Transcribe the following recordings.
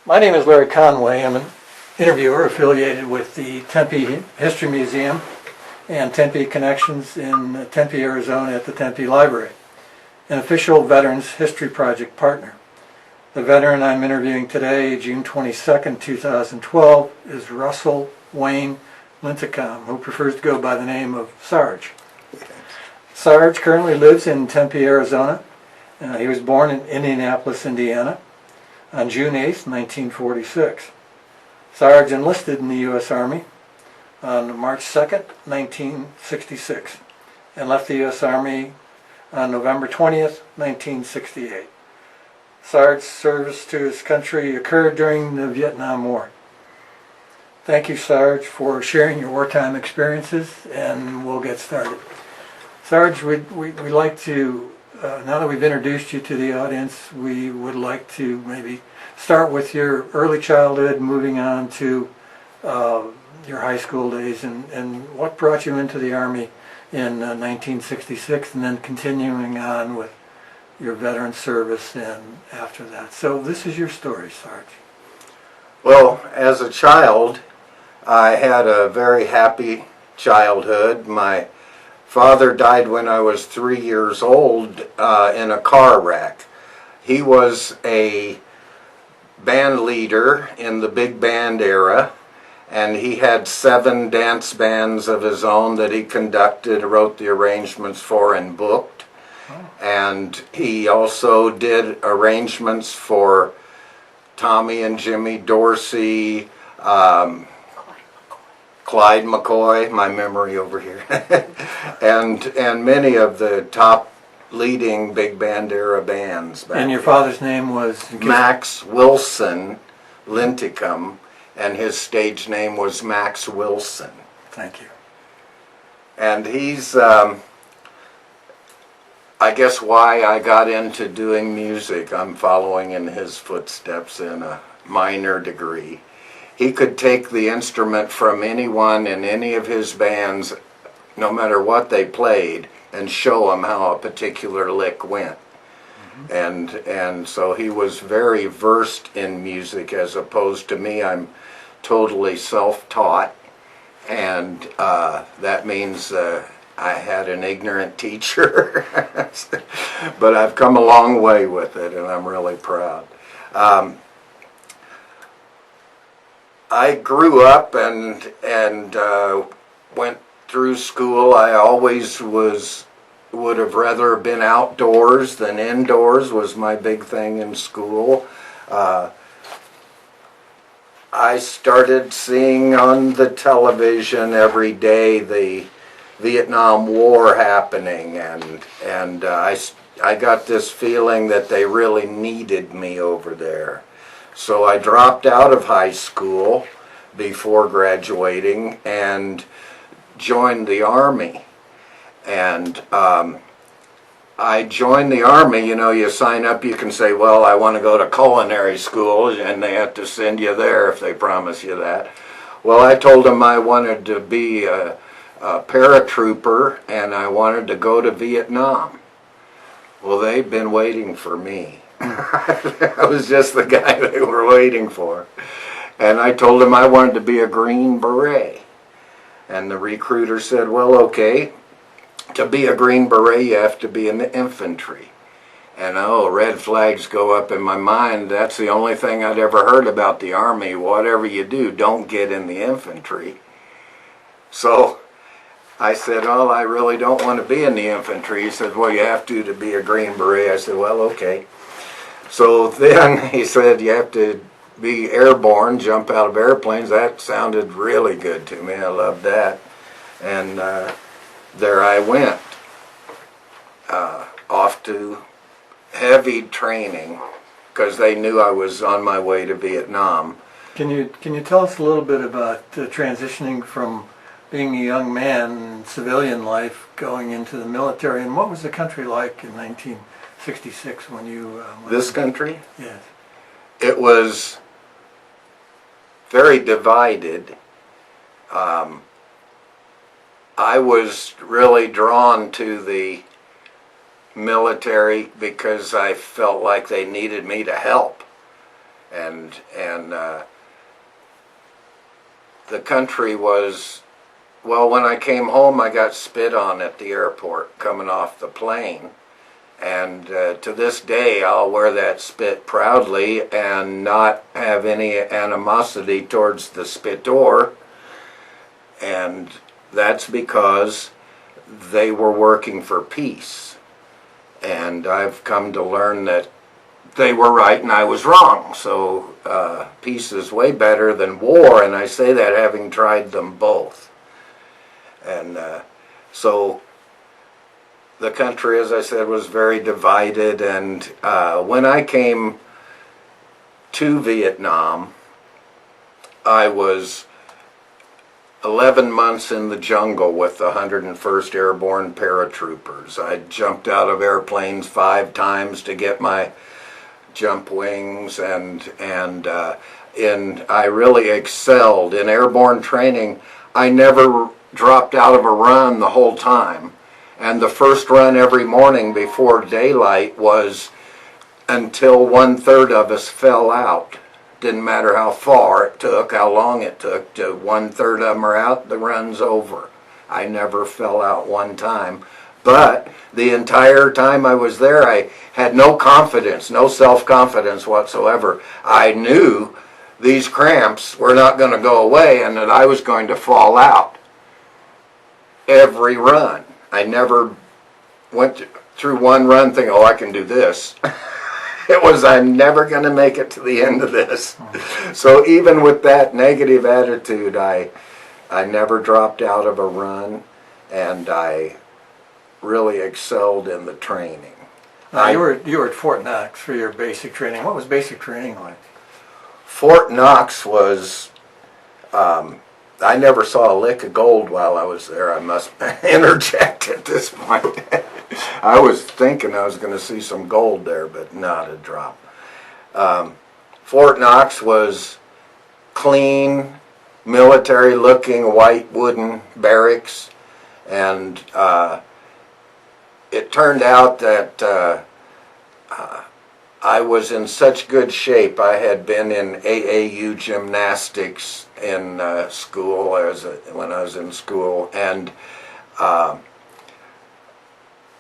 My name is Larry Conway. I'm an interviewer affiliated with the Tempe History Museum and Tempe Connections in Tempe, Arizona at the Tempe Library, an official Veterans History Project partner. The veteran I'm interviewing today, June 22nd, 2012, is Russell Wayne Lintecum, who prefers to go by the name of Sarge. Sarge currently lives in Tempe, Arizona. He was born in Indianapolis, Indiana, on June 8, 1946. Sarge enlisted in the U.S. Army on March 2, 1966, and left the U.S. Army on November 20th, 1968. Sarge's service to his country occurred during the Vietnam War. Thank you, Sarge, for sharing your wartime experiences, and we'll get started. Sarge, we'd like to now that we've introduced you to the audience, we would like to maybe start with your early childhood, moving on to your high school days, and what brought you into the Army in 1966, and then continuing on with your veteran service and after that. So this is your story, Sarge. Well, as a child, I had a very happy childhood. My father died when I was 3 years old in a car wreck. He was a band leader in the big band era, and he had 7 dance bands of his own that he conducted, wrote the arrangements for, and booked. And he also did arrangements for Tommy and Jimmy Dorsey, Clyde McCoy, my memory over here, and many of the top leading big band era bands. And your father's name was? Max Wilson Lintecum, and his stage name was Max Wilson. Thank you. And he's, I guess why I got into doing music, I'm following in his footsteps in a minor degree. He could take the instrument from anyone in any of his bands, no matter what they played, and show them how a particular lick went. And so he was very versed in music, as opposed to me. I'm totally self-taught, and that means I had an ignorant teacher. But I've come a long way with it, and I'm really proud. I grew up and went through school. I always would have rather been outdoors than indoors, was my big thing in school. I started seeing on the television every day the Vietnam War happening, and I got this feeling that they really needed me over there. So I dropped out of high school before graduating and joined the Army. And I joined the Army. You know, you sign up, you can say, well, I want to go to culinary school, and they have to send you there if they promise you that. Well, I told them I wanted to be a paratrooper, and I wanted to go to Vietnam. Well, they've been waiting for me. I was just the guy they were waiting for. And I told him I wanted to be a Green Beret. And the recruiter said, well, okay, to be a Green Beret you have to be in the infantry. And red flags go up in my mind. That's the only thing I'd ever heard about the Army. Whatever you do, don't get in the infantry. So I said, oh, I really don't want to be in the infantry. He said, well, you have to be a Green Beret. I said, well, okay. So then he said, you have to be airborne, jump out of airplanes. That sounded really good to me. I loved that. And there I went, off to heavy training, because they knew I was on my way to Vietnam. Can you tell us a little bit about transitioning from being a young man in civilian life going into the military, and what was the country like in 1966 when you This country? Yes. It was very divided. I was really drawn to the military because I felt like they needed me to help. and the country was, well, when I came home, I got spit on at the airport coming off the plane. And to this day, I'll wear that spit proudly and not have any animosity towards the spittor. And that's because they were working for peace. And I've come to learn that they were right and I was wrong. So peace is way better than war, and I say that having tried them both. And so the country, as I said, was very divided, and when I came to Vietnam, I was 11 months in the jungle with the 101st Airborne Paratroopers. I jumped out of airplanes 5 times to get my jump wings, and I really excelled in airborne training. I never dropped out of a run the whole time. And the first run every morning before daylight was until 1/3 of us fell out. Didn't matter how far it took, how long it took, to 1/3 of them are out, the run's over. I never fell out one time. But the entire time I was there, I had no confidence, no self-confidence whatsoever. I knew these cramps were not going to go away and that I was going to fall out every run. I never went through one run thinking, oh, I can do this. It was, I'm never going to make it to the end of this. So even with that negative attitude, I never dropped out of a run, and I really excelled in the training. You were at Fort Knox for your basic training. What was basic training like? Fort Knox was, I never saw a lick of gold while I was there. I must interject at this point. I was thinking I was going to see some gold there, but not a drop. Fort Knox was clean, military-looking, white wooden barracks, and it turned out that I was in such good shape. I had been in AAU gymnastics in school when I was in school, and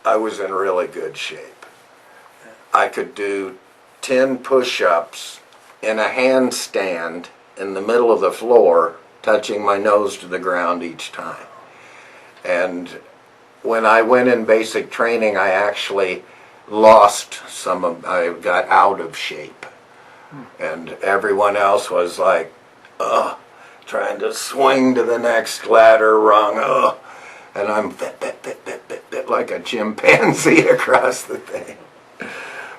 I was in really good shape. I could do 10 push-ups in a handstand in the middle of the floor, touching my nose to the ground each time. And when I went in basic training, I actually lost I got out of shape. And everyone else was like, trying to swing to the next ladder rung, and I'm like a chimpanzee across the thing.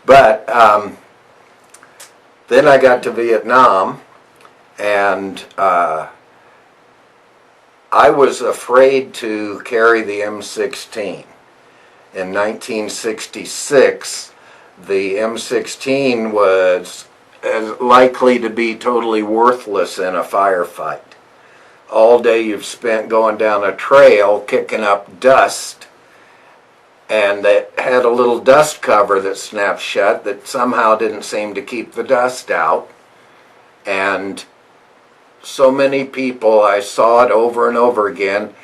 But then I got to Vietnam, and I was afraid to carry the M16. In 1966, the M16 was likely to be totally worthless in a firefight. All day you've spent going down a trail kicking up dust, and it had a little dust cover that snapped shut that somehow didn't seem to keep the dust out. And so many people, I saw it over and over again.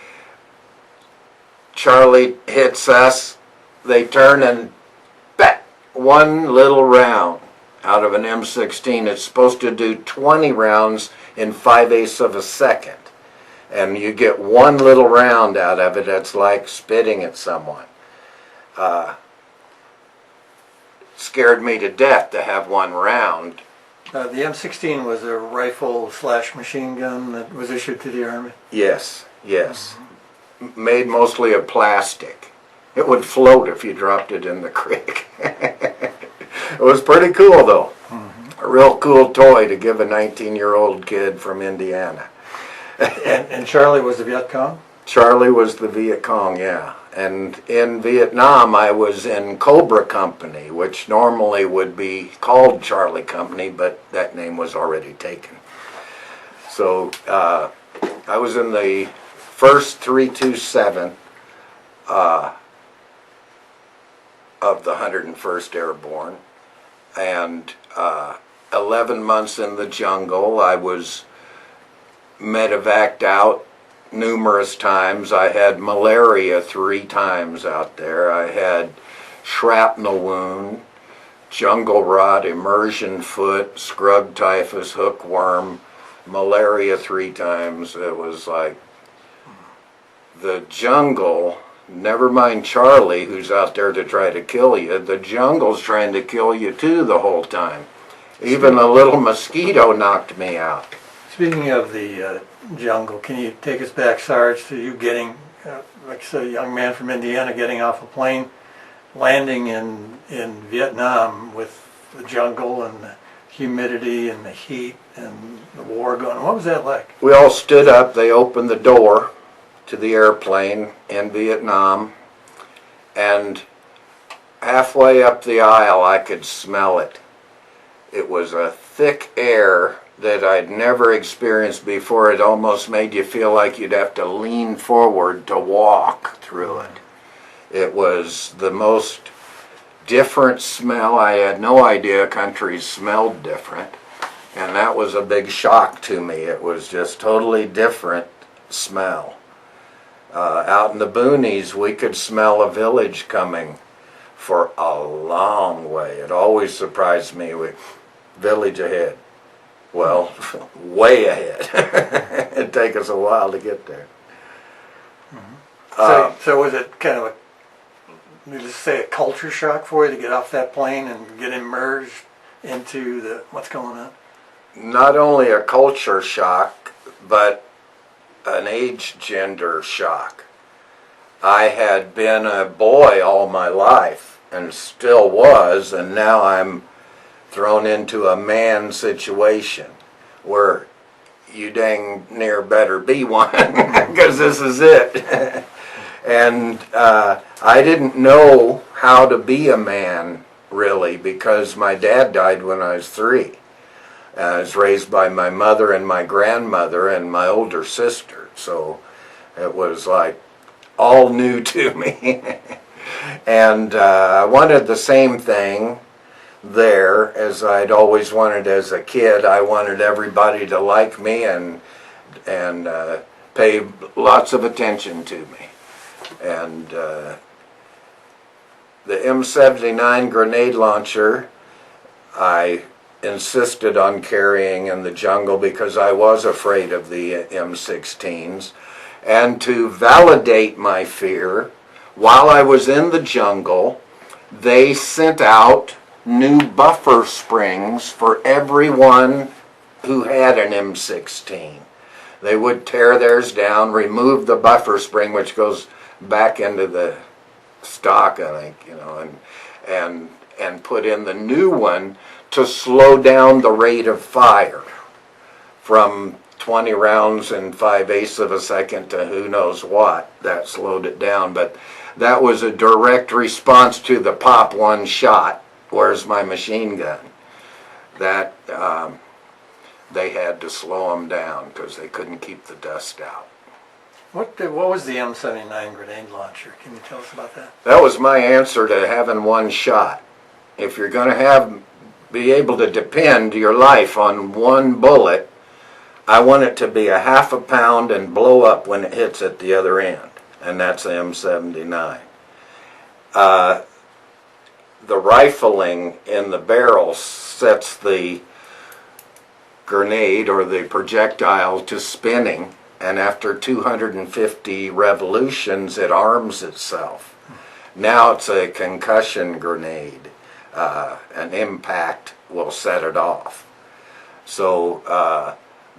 Charlie hits us, they turn and bat, one little round out of an M16. It's supposed to do 20 rounds in 5/8 of a second. And you get one little round out of it. It's like spitting at someone. Scared me to death to have one round. The M16 was a rifle / machine gun that was issued to the Army? Yes, yes. Made mostly of plastic. It would float if you dropped it in the creek. It was pretty cool, though. A real cool toy to give a 19-year-old kid from Indiana. And Charlie was the Viet Cong? Charlie was the Viet Cong, yeah. And in Vietnam, I was in Cobra Company, which normally would be called Charlie Company, but that name was already taken. So I was in the first 327 of the 101st Airborne, and 11 months in the jungle. I was medevaced out numerous times. I had malaria 3 times out there. I had shrapnel wound, jungle rot, immersion foot, scrub typhus, hookworm, malaria 3 times. It was like the jungle, never mind Charlie who's out there to try to kill you, the jungle's trying to kill you too the whole time. Even a little mosquito knocked me out. Speaking of the jungle, can you take us back, Sarge, to you getting, like you said, a young man from Indiana getting off a plane, landing in Vietnam with the jungle and the humidity and the heat and the war going on. What was that like? We all stood up, they opened the door to the airplane in Vietnam, and halfway up the aisle I could smell it. It was a thick air that I'd never experienced before. It almost made you feel like you'd have to lean forward to walk through it. It was the most different smell. I had no idea countries smelled different, and that was a big shock to me. It was just totally different smell. Out in the boonies, we could smell a village coming for a long way. It always surprised me. Village ahead. Well, way ahead. It'd take us a while to get there. So was it kind of a culture shock for you to get off that plane and get immersed into what's going on? Not only a culture shock, but an age gender shock. I had been a boy all my life and still was, and now I'm thrown into a man situation where you dang near better be one because this is it. And I didn't know how to be a man really because my dad died when I was 3. I was raised by my mother and my grandmother and my older sister, so it was like all new to me. And I wanted the same thing there as I'd always wanted as a kid. I wanted everybody to like me and pay lots of attention to me. And the M79 grenade launcher, I insisted on carrying in the jungle because I was afraid of the M16s. And to validate my fear, while I was in the jungle, they sent out new buffer springs for everyone who had an M16. They would tear theirs down, remove the buffer spring, which goes back into the stock, I think, and put in the new one to slow down the rate of fire from 20 rounds in 5/8 of a second to who knows what. That slowed it down, but that was a direct response to the pop one shot. Where's my machine gun? That they had to slow them down because they couldn't keep the dust out. What was the M79 grenade launcher? Can you tell us about that? That was my answer to having one shot. If you're going to be able to depend your life on one bullet, I want it to be a half a pound and blow up when it hits at the other end, and that's the M79. The rifling in the barrel sets the grenade or the projectile to spinning, and after 250 revolutions it arms itself. Now it's a concussion grenade. An impact will set it off. So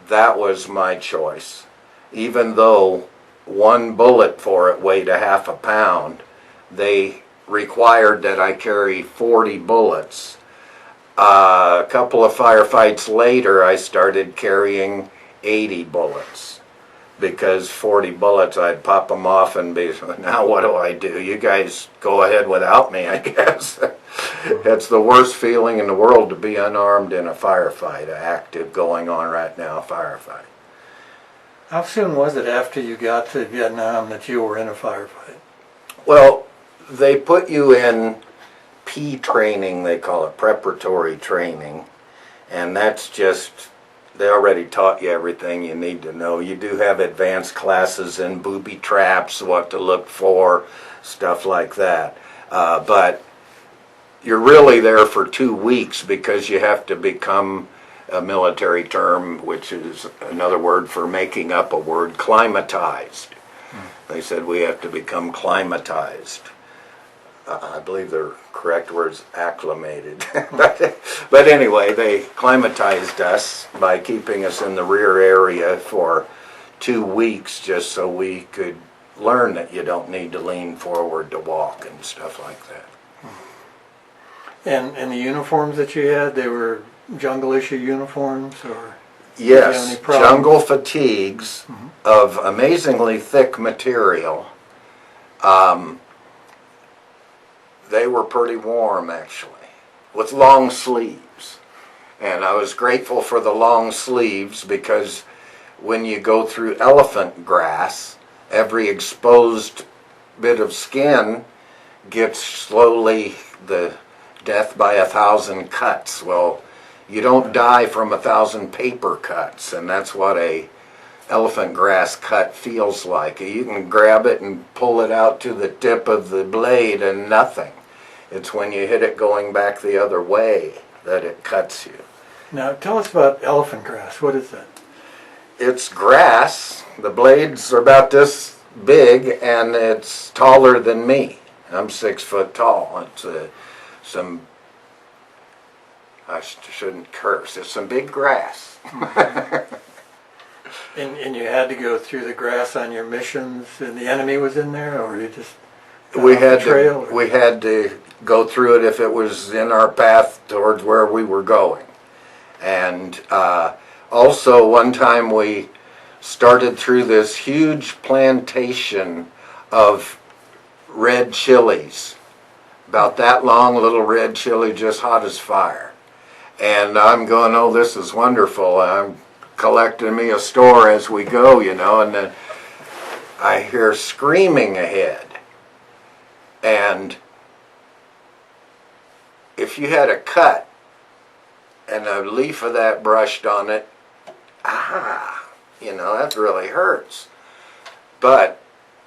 that was my choice. Even though one bullet for it weighed a half a pound, they required that I carry 40 bullets. A couple of firefights later, I started carrying 80 bullets because 40 bullets, I'd pop them off and be, now what do? You guys go ahead without me, I guess. It's the worst feeling in the world to be unarmed in a firefight, an active going on right now firefight. How soon was it after you got to Vietnam that you were in a firefight? Well, they put you in P training, they call it, preparatory training, And that's just, they already taught you everything you need to know. You do have advanced classes in booby traps, what to look for, stuff like that. But you're really there for 2 weeks because you have to become, a military term, which is another word for making up a word, climatized. They said we have to become climatized. I believe their correct word's acclimated. But anyway, they climatized us by keeping us in the rear area for 2 weeks just so we could learn that you don't need to lean forward to walk and stuff like that. And the uniforms that you had, they were jungle issue uniforms, or Yes, jungle fatigues of amazingly thick material. They were pretty warm actually, with long sleeves. And I was grateful for the long sleeves because when you go through elephant grass, every exposed bit of skin gets slowly the death by 1,000 cuts. Well, you don't die from 1,000 paper cuts, and that's what a elephant grass cut feels like. You can grab it and pull it out to the tip of the blade and nothing. It's when you hit it going back the other way that it cuts you. Now tell us about elephant grass. What is that? It's grass. The blades are about this big and it's taller than me. I'm 6 foot tall. It's I shouldn't curse. It's some big grass. And you had to go through the grass on your missions, and the enemy was in there, or you just we had to go through it if it was in our path towards where we were going. And also one time we started through this huge plantation of red chilies, about that long, little red chili, just hot as fire. And I'm going, oh, this is wonderful. I'm collecting me a store as we go, you know, and then I hear screaming ahead. And if you had a cut and a leaf of that brushed on it, you know, that really hurts. But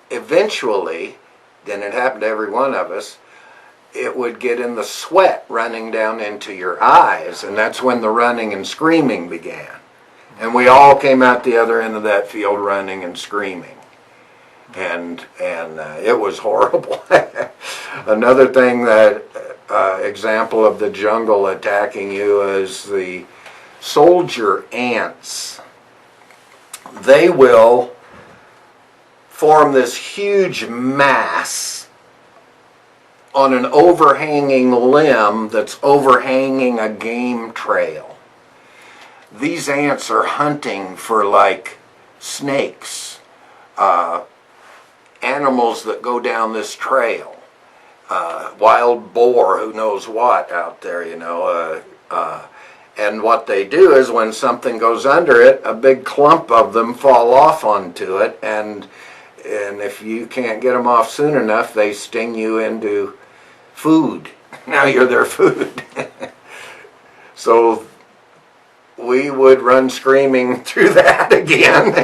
eventually, then it happened to every one of us, it would get in the sweat running down into your eyes, and that's when the running and screaming began. And we all came out the other end of that field running and screaming. And it was horrible. Another thing that, example of the jungle attacking you is the soldier ants. They will form this huge mass on an overhanging limb that's overhanging a game trail. These ants are hunting for like snakes, animals that go down this trail, wild boar, who knows what out there, you know. And what they do is when something goes under it, a big clump of them fall off onto it, and if you can't get them off soon enough, they sting you into food. Now you're their food. So we would run screaming through that again.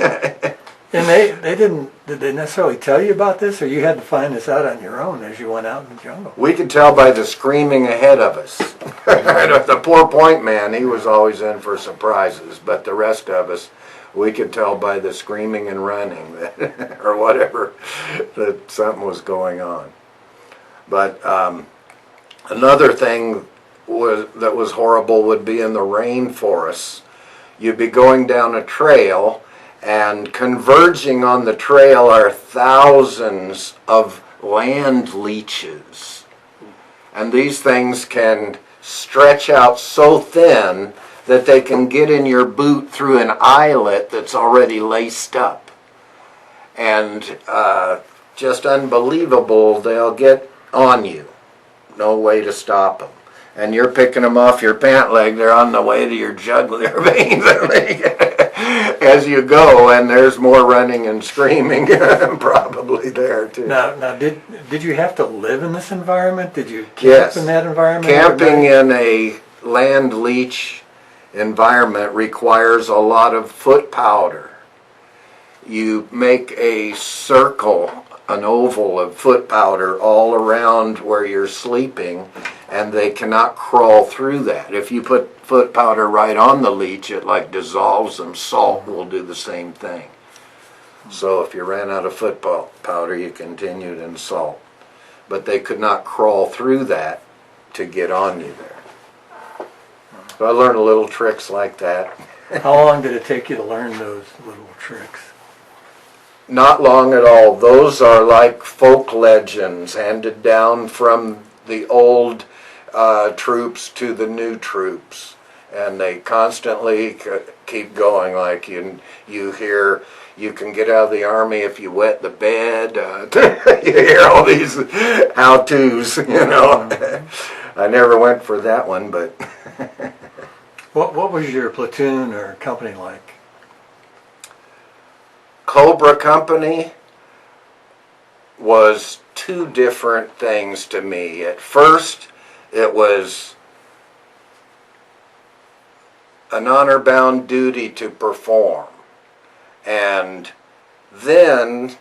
And did they necessarily tell you about this, or you had to find this out on your own as you went out in the jungle? We could tell by the screaming ahead of us. The poor point man, he was always in for surprises, but the rest of us, we could tell by the screaming and running that, or whatever, that something was going on. But another thing that was horrible would be in the rainforests. You'd be going down a trail, and converging on the trail are thousands of land leeches. And these things can stretch out so thin that they can get in your boot through an eyelet that's already laced up. And just unbelievable, they'll get on you. No way to stop them. And you're picking them off your pant leg, they're on the way to your jugular veins as you go, and there's more running and screaming probably there too. Now, did you have to live in this environment? Did you camp Yes. in that environment? Camping in a land leech environment requires a lot of foot powder. You make a circle, an oval of foot powder all around where you're sleeping, and they cannot crawl through that. If you put foot powder right on the leech, it like dissolves them. Salt will do the same thing. So if you ran out of foot powder, you continued in salt. But they could not crawl through that to get on you there. So I learned little tricks like that. How long did it take you to learn those little tricks? Not long at all. Those are like folk legends handed down from the old troops to the new troops. And they constantly keep going. Like you hear, you can get out of the army if you wet the bed. You hear all these how-tos, you know. I never went for that one, but... What was your platoon or company like? Cobra Company was two different things to me. At first, it was an honor-bound duty to perform. And then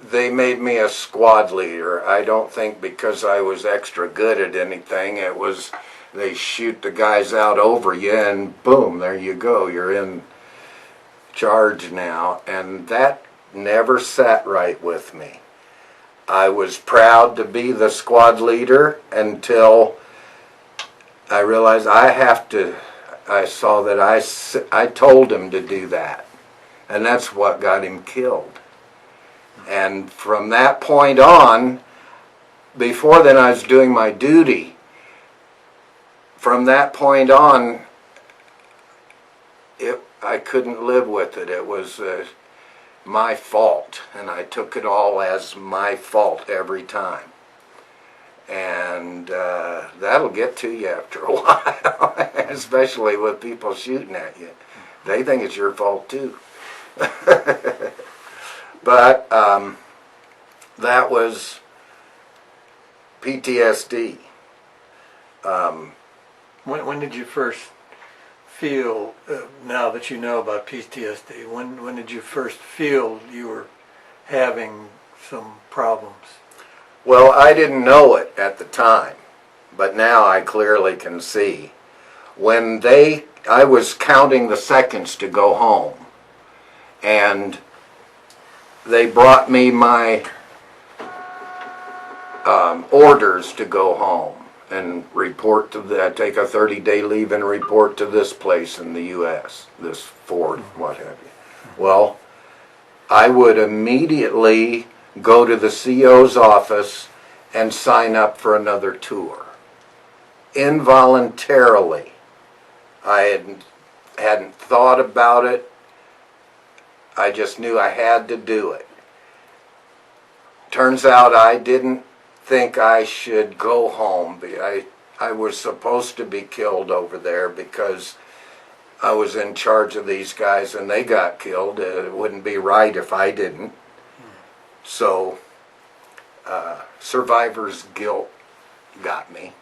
they made me a squad leader. I don't think because I was extra good at anything. It was they shoot the guys out over you and boom, there you go. You're in charge now. And that never sat right with me. I was proud to be the squad leader until I realized I saw that I told him to do that. And that's what got him killed. And from that point on, before then I was doing my duty. From that point on, I couldn't live with it. It was my fault. And I took it all as my fault every time. And that'll get to you after a while, especially with people shooting at you. They think it's your fault too. But that was PTSD. When did you first feel, now that you know about PTSD, when did you first feel you were having some problems? Well, I didn't know it at the time, but now I clearly can see. When I was counting the seconds to go home, and they brought me my orders to go home and report to I take a 30-day leave and report to this place in the U.S., this fort, what have you. Well, I would immediately go to the CO's office and sign up for another tour. Involuntarily. I hadn't thought about it. I just knew I had to do it. Turns out I didn't think I should go home. I was supposed to be killed over there because I was in charge of these guys and they got killed. It wouldn't be right if I didn't. So, survivor's guilt got me.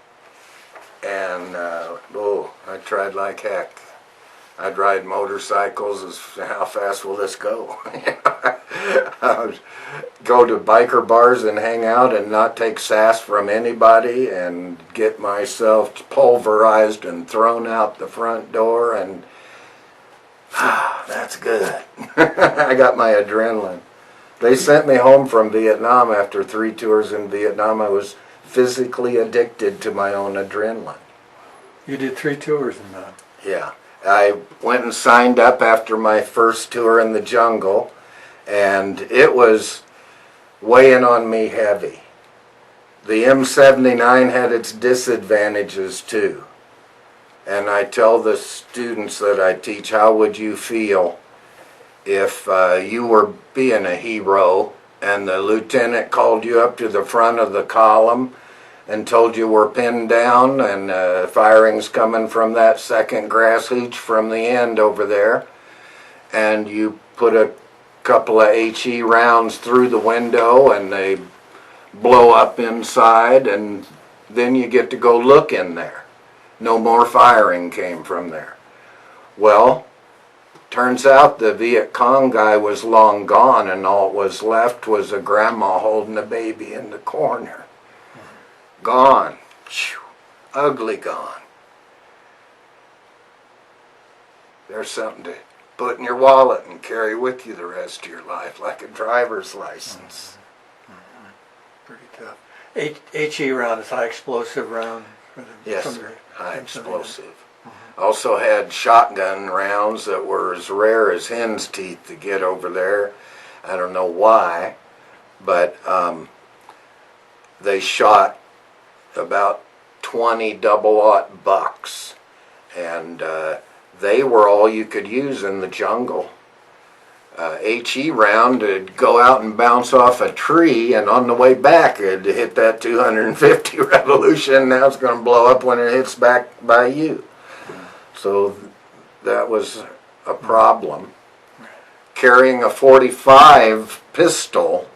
And, I tried like heck. I'd ride motorcycles. How fast will this go? I would go to biker bars and hang out and not take sass from anybody and get myself pulverized and thrown out the front door. And that's good. I got my adrenaline. They sent me home from Vietnam after 3 tours in Vietnam. I was physically addicted to my own adrenaline. You did 3 tours in that? Yeah. I went and signed up after my first tour in the jungle, and it was weighing on me heavy. The M79 had its disadvantages too. And I tell the students that I teach, how would you feel if you were being a hero and the lieutenant called you up to the front of the column and told you we're pinned down and firing's coming from that second grass hooch from the end over there, and you put a couple of HE rounds through the window and they blow up inside, and then you get to go look in there. No more firing came from there. Well, turns out the Viet Cong guy was long gone, and all that was left was a grandma holding a baby in the corner. Gone. Ugly gone. There's something to put in your wallet and carry with you the rest of your life, like a driver's license. Pretty tough. HE round is high explosive round. Yes, high explosive. Also had shotgun rounds that were as rare as hen's teeth to get over there. I don't know why, but they shot about 20 double-aught bucks, and they were all you could use in the jungle. HE round would go out and bounce off a tree, and on the way back it'd hit that 250 revolution. Now it's going to blow up when it hits back by you. So that was a problem. Carrying a .45 pistol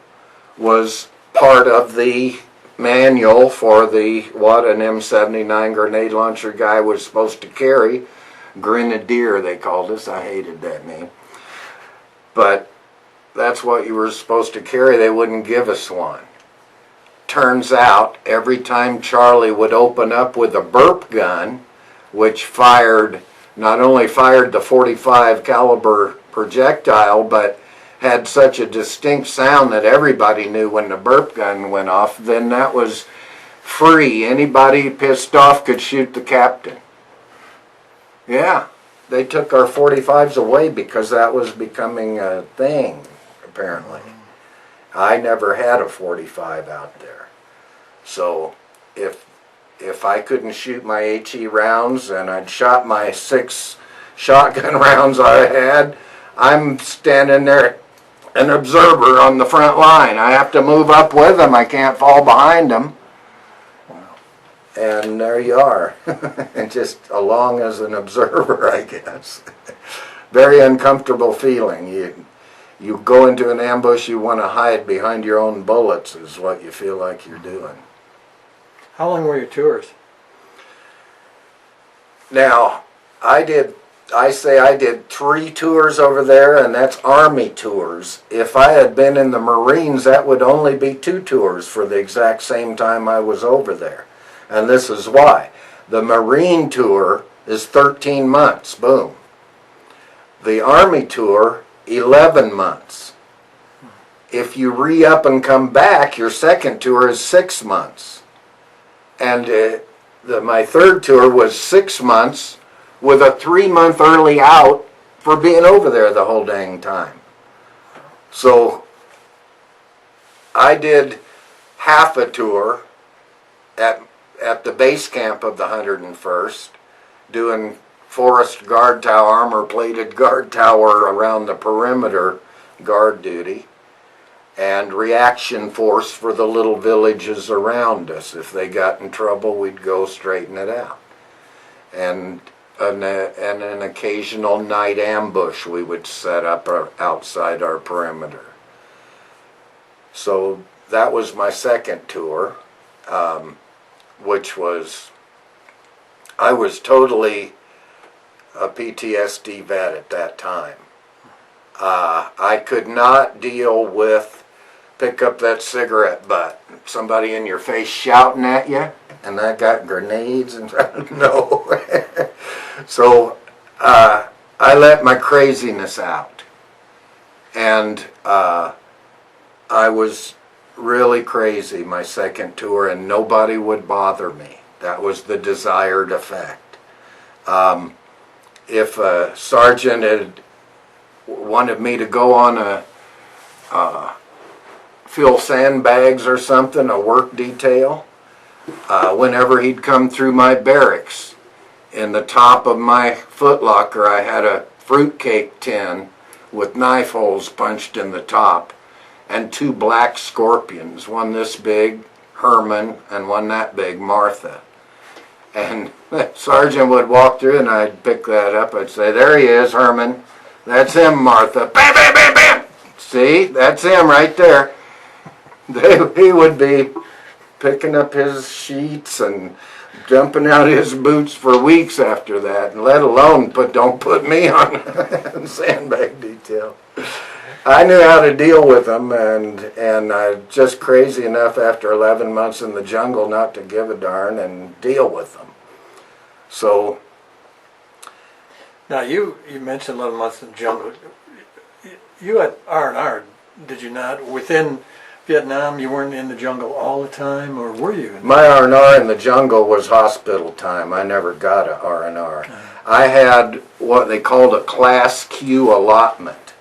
was part of the manual for what an M79 grenade launcher guy was supposed to carry. Grenadier, they called us. I hated that name. But that's what you were supposed to carry. They wouldn't give us one. Turns out, every time Charlie would open up with a burp gun, which not only fired the .45 caliber projectile, but had such a distinct sound that everybody knew when the burp gun went off, then that was free. Anybody pissed off could shoot the captain. Yeah, they took our .45s away because that was becoming a thing, apparently. I never had a .45 out there. So if I couldn't shoot my HE rounds and I'd shot my 6 shotgun rounds I had, I'm standing there, an observer on the front line. I have to move up with them. I can't fall behind them. And there you are, and just along as an observer, I guess. Very uncomfortable feeling. You go into an ambush, you want to hide behind your own bullets is what you feel like you're doing. How long were your tours? Now, I did 3 tours over there, and that's Army tours. If I had been in the Marines, that would only be 2 tours for the exact same time I was over there. And this is why. The Marine tour is 13 months, boom. The Army tour, 11 months. If you re-up and come back, your second tour is 6 months. And my third tour was 6 months with a 3-month early out for being over there the whole dang time. So I did half a tour at the base camp of the 101st, doing forest guard tower, armor-plated guard tower around the perimeter guard duty, and reaction force for the little villages around us. If they got in trouble, we'd go straighten it out. And an occasional night ambush we would set up outside our perimeter. So that was my second tour, which was, I was totally a PTSD vet at that time. I could not deal with pick up that cigarette butt, somebody in your face shouting at you, and I got grenades and no. So I let my craziness out, and I was really crazy my second tour, and nobody would bother me. That was the desired effect. If a sergeant had wanted me to go on fill sandbags or something, a work detail, whenever he'd come through my barracks, in the top of my footlocker I had a fruitcake tin with knife holes punched in the top, and 2 black scorpions, one this big, Herman, and one that big, Martha. And the sergeant would walk through and I'd pick that up. I'd say, "There he is, Herman. That's him, Martha." Bam, bam, bam, bam. See, that's him right there. He would be picking up his sheets and jumping out his boots for weeks after that, and let alone don't put me on sandbag detail. I knew how to deal with them, and just crazy enough after 11 months in the jungle not to give a darn and deal with them. So. Now you mentioned 11 months in the jungle. You had R&R, did you not? Within Vietnam, you weren't in the jungle all the time, or were you? My R&R in the jungle was hospital time. I never got a R&R. I had what they called a Class Q allotment,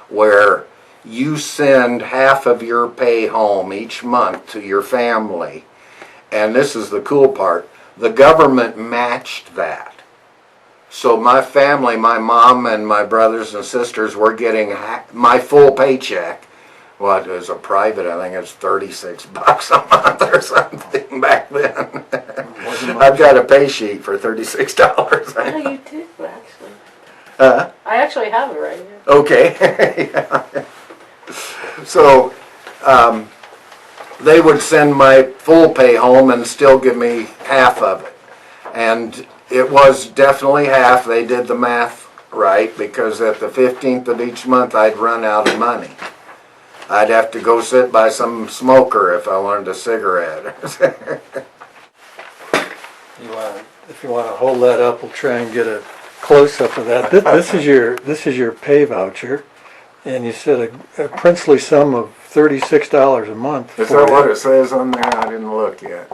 where you send half of your pay home each month to your family. And this is the cool part. The government matched that. So my family, my mom and my brothers and sisters were getting my full paycheck. Well, it was a private, I think it's $36 a month or something back then. I've got a pay sheet for $36. Oh, you do, actually. I actually have it right here. Okay. Yeah. So they would send my full pay home and still give me half of it. And it was definitely half. They did the math right, because at the 15th of each month I'd run out of money. I'd have to go sit by some smoker if I wanted a cigarette. If you want to hold that up, we'll try and get a close-up of that. This is your pay voucher, and you said a princely sum of $36 a month. Is that what it says on there? I didn't look yet.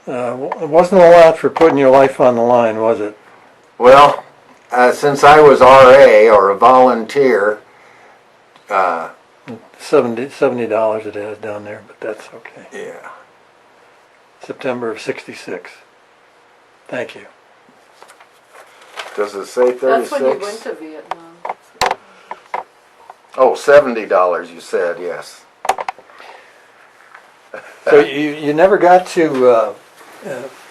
It wasn't a lot for putting your life on the line, was it? Well, since I was RA, or a volunteer, $70 it has down there, but that's okay. yeah. September of '66. Thank you. Does it say 36? That's when you went to Vietnam. Oh, $70 you said, yes. So you never got to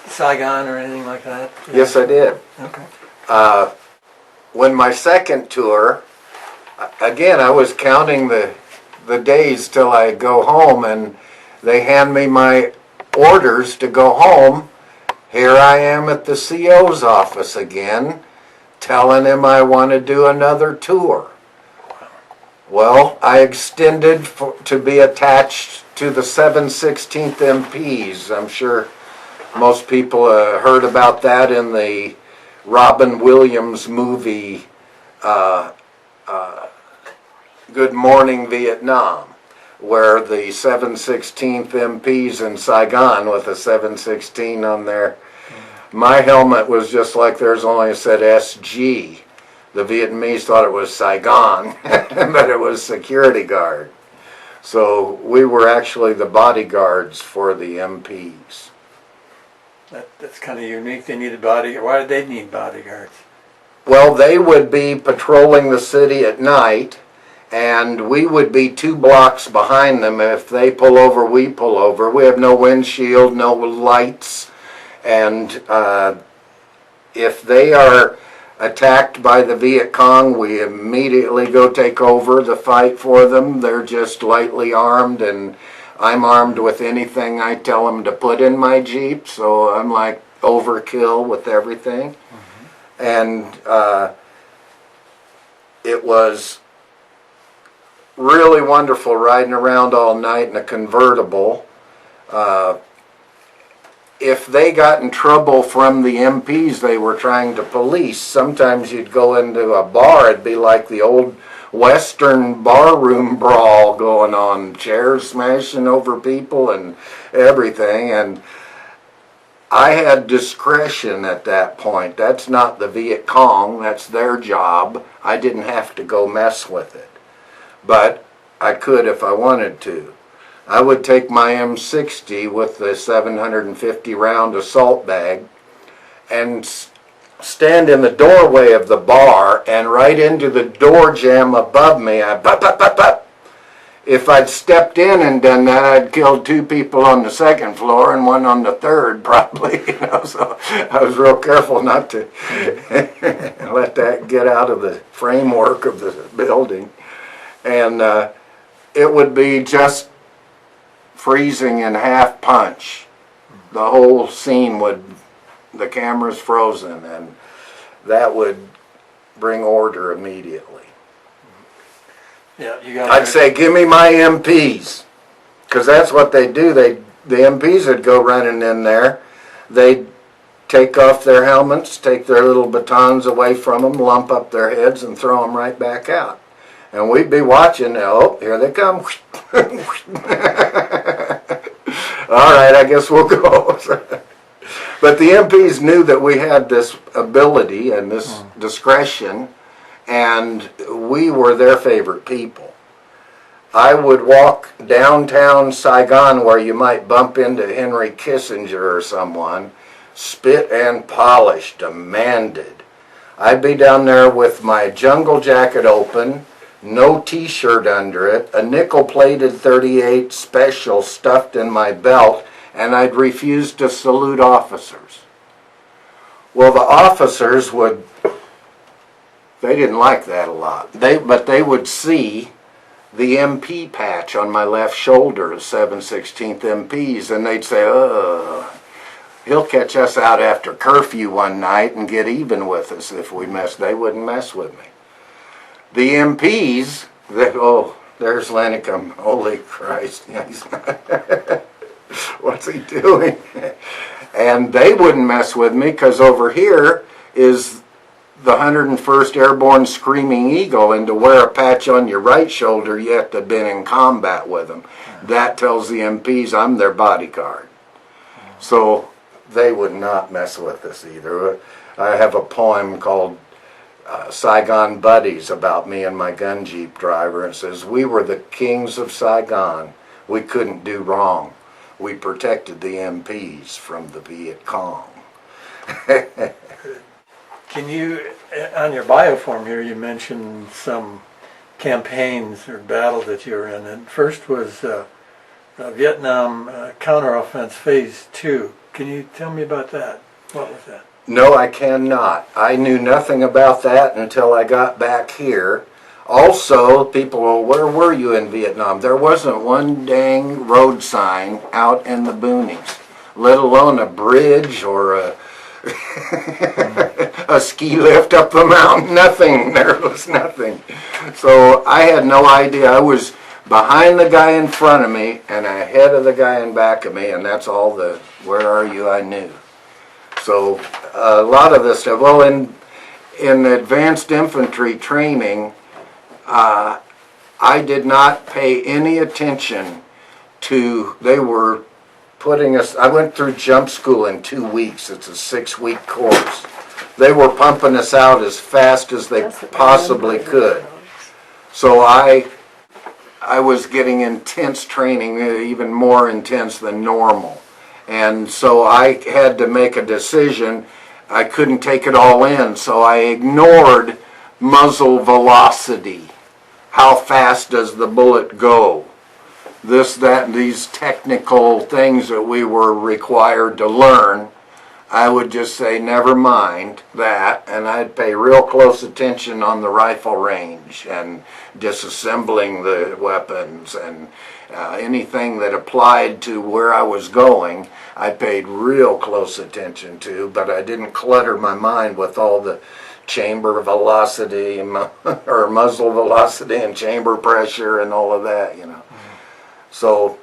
Saigon or anything like that? Yes, I did. Okay. When my second tour, again, I was counting the days till I go home, and they hand me my orders to go home. Here I am at the CO's office again, telling him I want to do another tour. Well, I extended to be attached to the 716th MPs. I'm sure most people heard about that in the Robin Williams movie, Good Morning Vietnam, where the 716th MPs in Saigon with a 716 on there. My helmet was just like theirs, only it said SG. The Vietnamese thought it was Saigon, but it was security guard. So we were actually the bodyguards for the MPs. That's kind of unique. They needed bodyguards. Why did they need bodyguards? Well, they would be patrolling the city at night, and we would be 2 blocks behind them. If they pull over, we pull over. We have no windshield, no lights, and if they are attacked by the Viet Cong, we immediately go take over the fight for them. They're just lightly armed, and I'm armed with anything I tell them to put in my Jeep, so I'm like overkill with everything. And it was really wonderful riding around all night in a convertible. If they got in trouble from the MPs they were trying to police, sometimes you'd go into a bar, it'd be like the old Western barroom brawl going on, chairs smashing over people and everything. And I had discretion at that point. That's not the Viet Cong, that's their job. I didn't have to go mess with it. But I could if I wanted to. I would take my M60 with the 750 round assault bag and stand in the doorway of the bar, and right into the door jamb above me, if I'd stepped in and done that, I'd killed 2 people on the 2nd floor and 1 on the 3rd, probably. So I was real careful not to let that get out of the framework of the building. And it would be just freezing in half punch the whole scene the camera's frozen, and that would bring order immediately. Yeah, you got. I'd say, give me my MPs, because that's what they do. The MPs would go running in there. They'd take off their helmets, take their little batons away from them, lump up their heads, and throw them right back out. And we'd be watching. Oh, here they come. All right, I guess we'll go. But the MPs knew that we had this ability and this discretion, and we were their favorite people. I would walk downtown Saigon where you might bump into Henry Kissinger or someone, spit and polish, demanded. I'd be down there with my jungle jacket open, no t-shirt under it, a nickel-plated .38 special stuffed in my belt, and I'd refuse to salute officers. Well, the officers they didn't like that a lot. But they would see the MP patch on my left shoulder, 7/16th MPs, and they'd say, he'll catch us out after curfew one night and get even with us if we mess. They wouldn't mess with me. The MPs, there's Lintecum. Holy Christ. What's he doing? And they wouldn't mess with me because over here is the 101st Airborne Screaming Eagle, and to wear a patch on your right shoulder, you have to have been in combat with them. That tells the MPs I'm their bodyguard. So they would not mess with us either. I have a poem called Saigon Buddies about me and my gun jeep driver, and it says, we were the kings of Saigon. We couldn't do wrong. We protected the MPs from the Viet Cong. Can you, on your bioform here, you mentioned some campaigns or battles that you were in, and first was Vietnam Counteroffense Phase 2. Can you tell me about that? What was that? No, I cannot. I knew nothing about that until I got back here. Also, people, well, where were you in Vietnam? There wasn't one dang road sign out in the boonies, let alone a bridge or a ski lift up the mountain. Nothing. There was nothing. So I had no idea. I was behind the guy in front of me and ahead of the guy in back of me, and that's all the where are you I knew. So a lot of this stuff, well, in advanced infantry training, I did not pay any attention to, they were putting us, I went through jump school in 2 weeks. It's a 6-week course. They were pumping us out as fast as they possibly could. So I was getting intense training, even more intense than normal. And so I had to make a decision. I couldn't take it all in, so I ignored muzzle velocity. How fast does the bullet go? This, that, and these technical things that we were required to learn, I would just say, never mind that, and I'd pay real close attention on the rifle range and disassembling the weapons and anything that applied to where I was going, I paid real close attention to, but I didn't clutter my mind with all the chamber velocity or muzzle velocity and chamber pressure and all of that, you know. So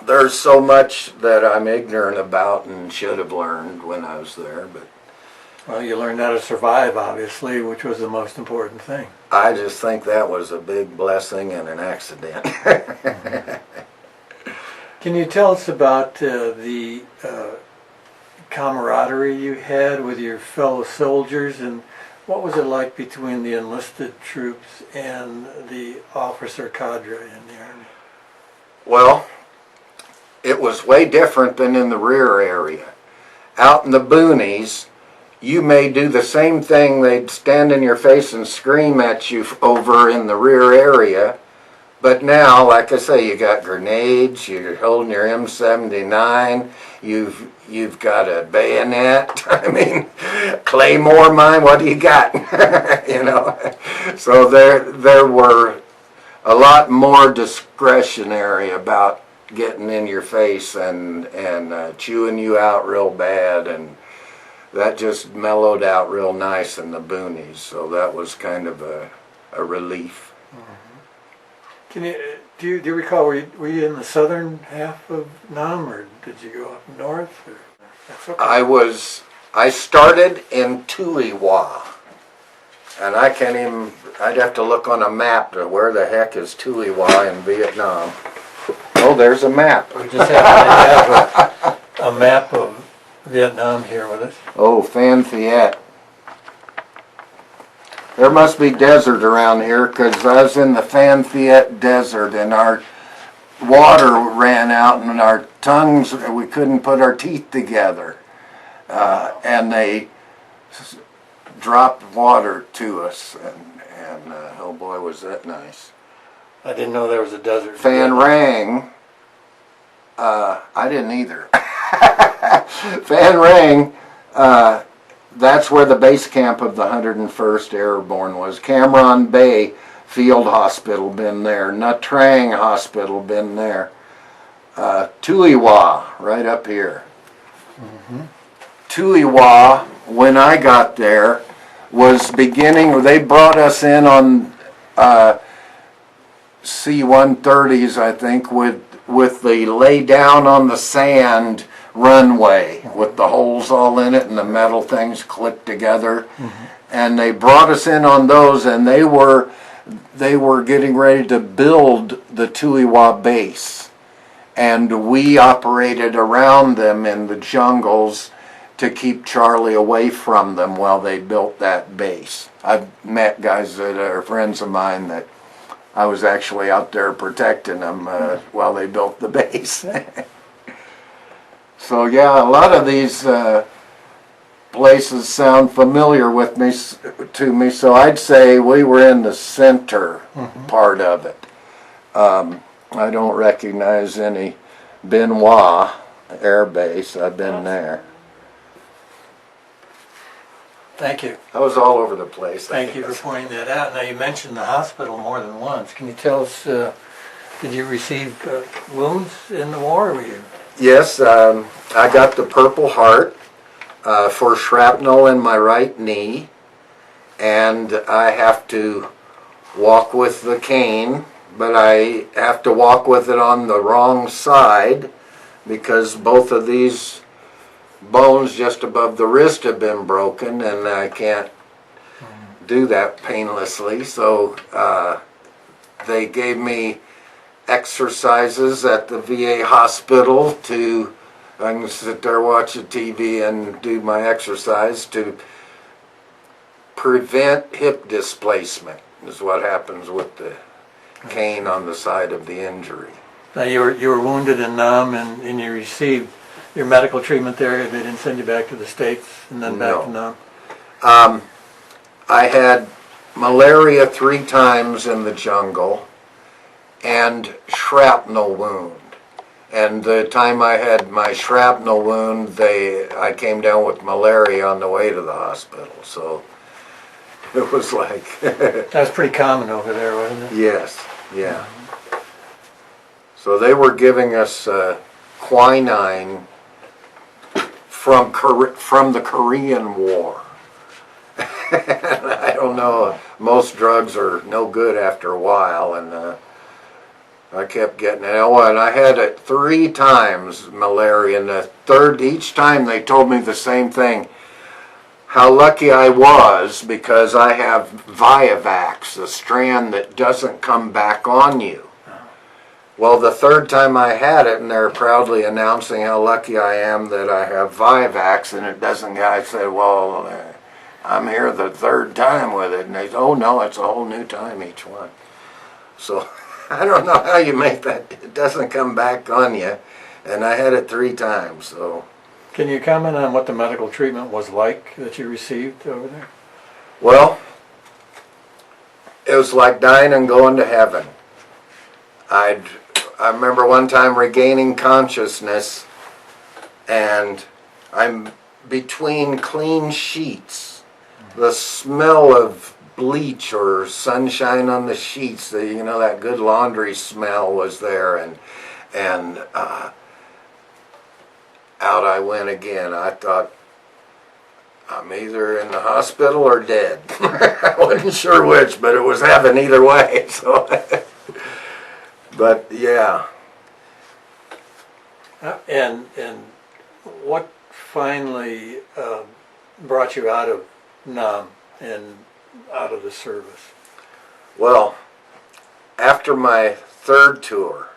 there's so much that I'm ignorant about and should have learned when I was there, but Well, you learned how to survive, obviously, which was the most important thing. I just think that was a big blessing and an accident. Can you tell us about the camaraderie you had with your fellow soldiers, and what was it like between the enlisted troops and the officer cadre in the Army? Well, it was way different than in the rear area. Out in the boonies, you may do the same thing. They'd stand in your face and scream at you over in the rear area. But now, like I say, you got grenades, you're holding your M79, you've got a bayonet, I mean, claymore mine, what do you got? You know, so there were a lot more discretionary about getting in your face and chewing you out real bad, and that just mellowed out real nice in the boonies. So that was kind of a relief. Can you do you recall, were you in the southern half of Nam, or did you go up north? Or? That's okay. I started in Tuiwa, and I can't even, I'd have to look on a map to where the heck is Tuiwa in Vietnam. Oh, there's a map. We just happen to have a map of Vietnam here with us. Oh, Phan Thiet. There must be desert around here, because I was in the Phan Thiet desert and our water ran out and our tongues, we couldn't put our teeth together. And they dropped water to us, and oh boy, was that nice. I didn't know there was a desert. Phan Rang, I didn't either. Phan Rang, that's where the base camp of the 101st Airborne was. Cam Ranh Bay Field Hospital, been there. Nha Trang Hospital, been there. Tuiwa, right up here. Tuiwa, when I got there, was beginning, they brought us in on C-130s, I think, with the lay down on the sand runway with the holes all in it and the metal things clipped together. And they brought us in on those, and they were getting ready to build the Tuiwa base, and we operated around them in the jungles to keep Charlie away from them while they built that base. I've met guys that are friends of mine that I was actually out there protecting them while they built the base. So yeah, a lot of these places sound familiar to me, so I'd say we were in the center part of it. I don't recognize any Bien Hoa Air Base. I've been there. Thank you. I was all over the place. Thank you for pointing that out. Now, you mentioned the hospital more than once. Can you tell us, did you receive wounds in the war? Or were you? Yes, I got the Purple Heart for shrapnel in my right knee, and I have to walk with the cane, but I have to walk with it on the wrong side because both of these bones just above the wrist have been broken, and I can't do that painlessly. So they gave me exercises at the VA hospital to, I can sit there, watch the TV and do my exercise to prevent hip displacement, is what happens with the cane on the side of the injury. Now, you were wounded in Nam, and you received your medical treatment there. They didn't send you back to the States and then back to Nam? I had malaria 3 times in the jungle and shrapnel wound. And the time I had my shrapnel wound, I came down with malaria on the way to the hospital. So it was like... That was pretty common over there, wasn't it? Yes, yeah. So they were giving us quinine from the Korean War. I don't know, most drugs are no good after a while, and I kept getting it. And I had it 3 times, malaria, and the third, each time they told me the same thing. How lucky I was, because I have Viavax, a strand that doesn't come back on you. Well, the third time I had it, and they're proudly announcing how lucky I am that I have Viavax, and it doesn't, I said, well, I'm here the 3rd time with it. And they said, oh no, it's a whole new time each one. So I don't know how you make that, it doesn't come back on you. And I had it 3 times, so. Can you comment on what the medical treatment was like that you received over there? Well, it was like dying and going to heaven. I remember one time regaining consciousness, and I'm between clean sheets. The smell of bleach or sunshine on the sheets, that good laundry smell was there, And out I went again. I thought, I'm either in the hospital or dead. I wasn't sure which, but it was heaven either way. So, but yeah. And what finally brought you out of Nam and out of the service? Well, after my third tour,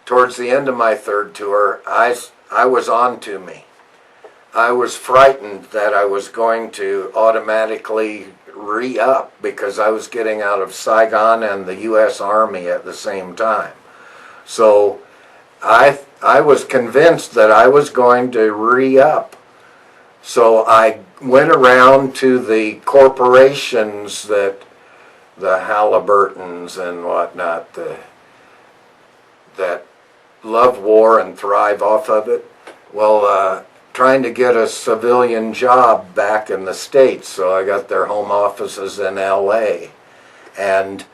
towards the end of my third tour, I was on to me. I was frightened that I was going to automatically re-up because I was getting out of Saigon and the U.S. Army at the same time. So I was convinced that I was going to re-up. So I went around to the corporations that the Halliburtons and whatnot, that love war and thrive off of it. Well, trying to get a civilian job back in the States, so I got their home offices in LA. And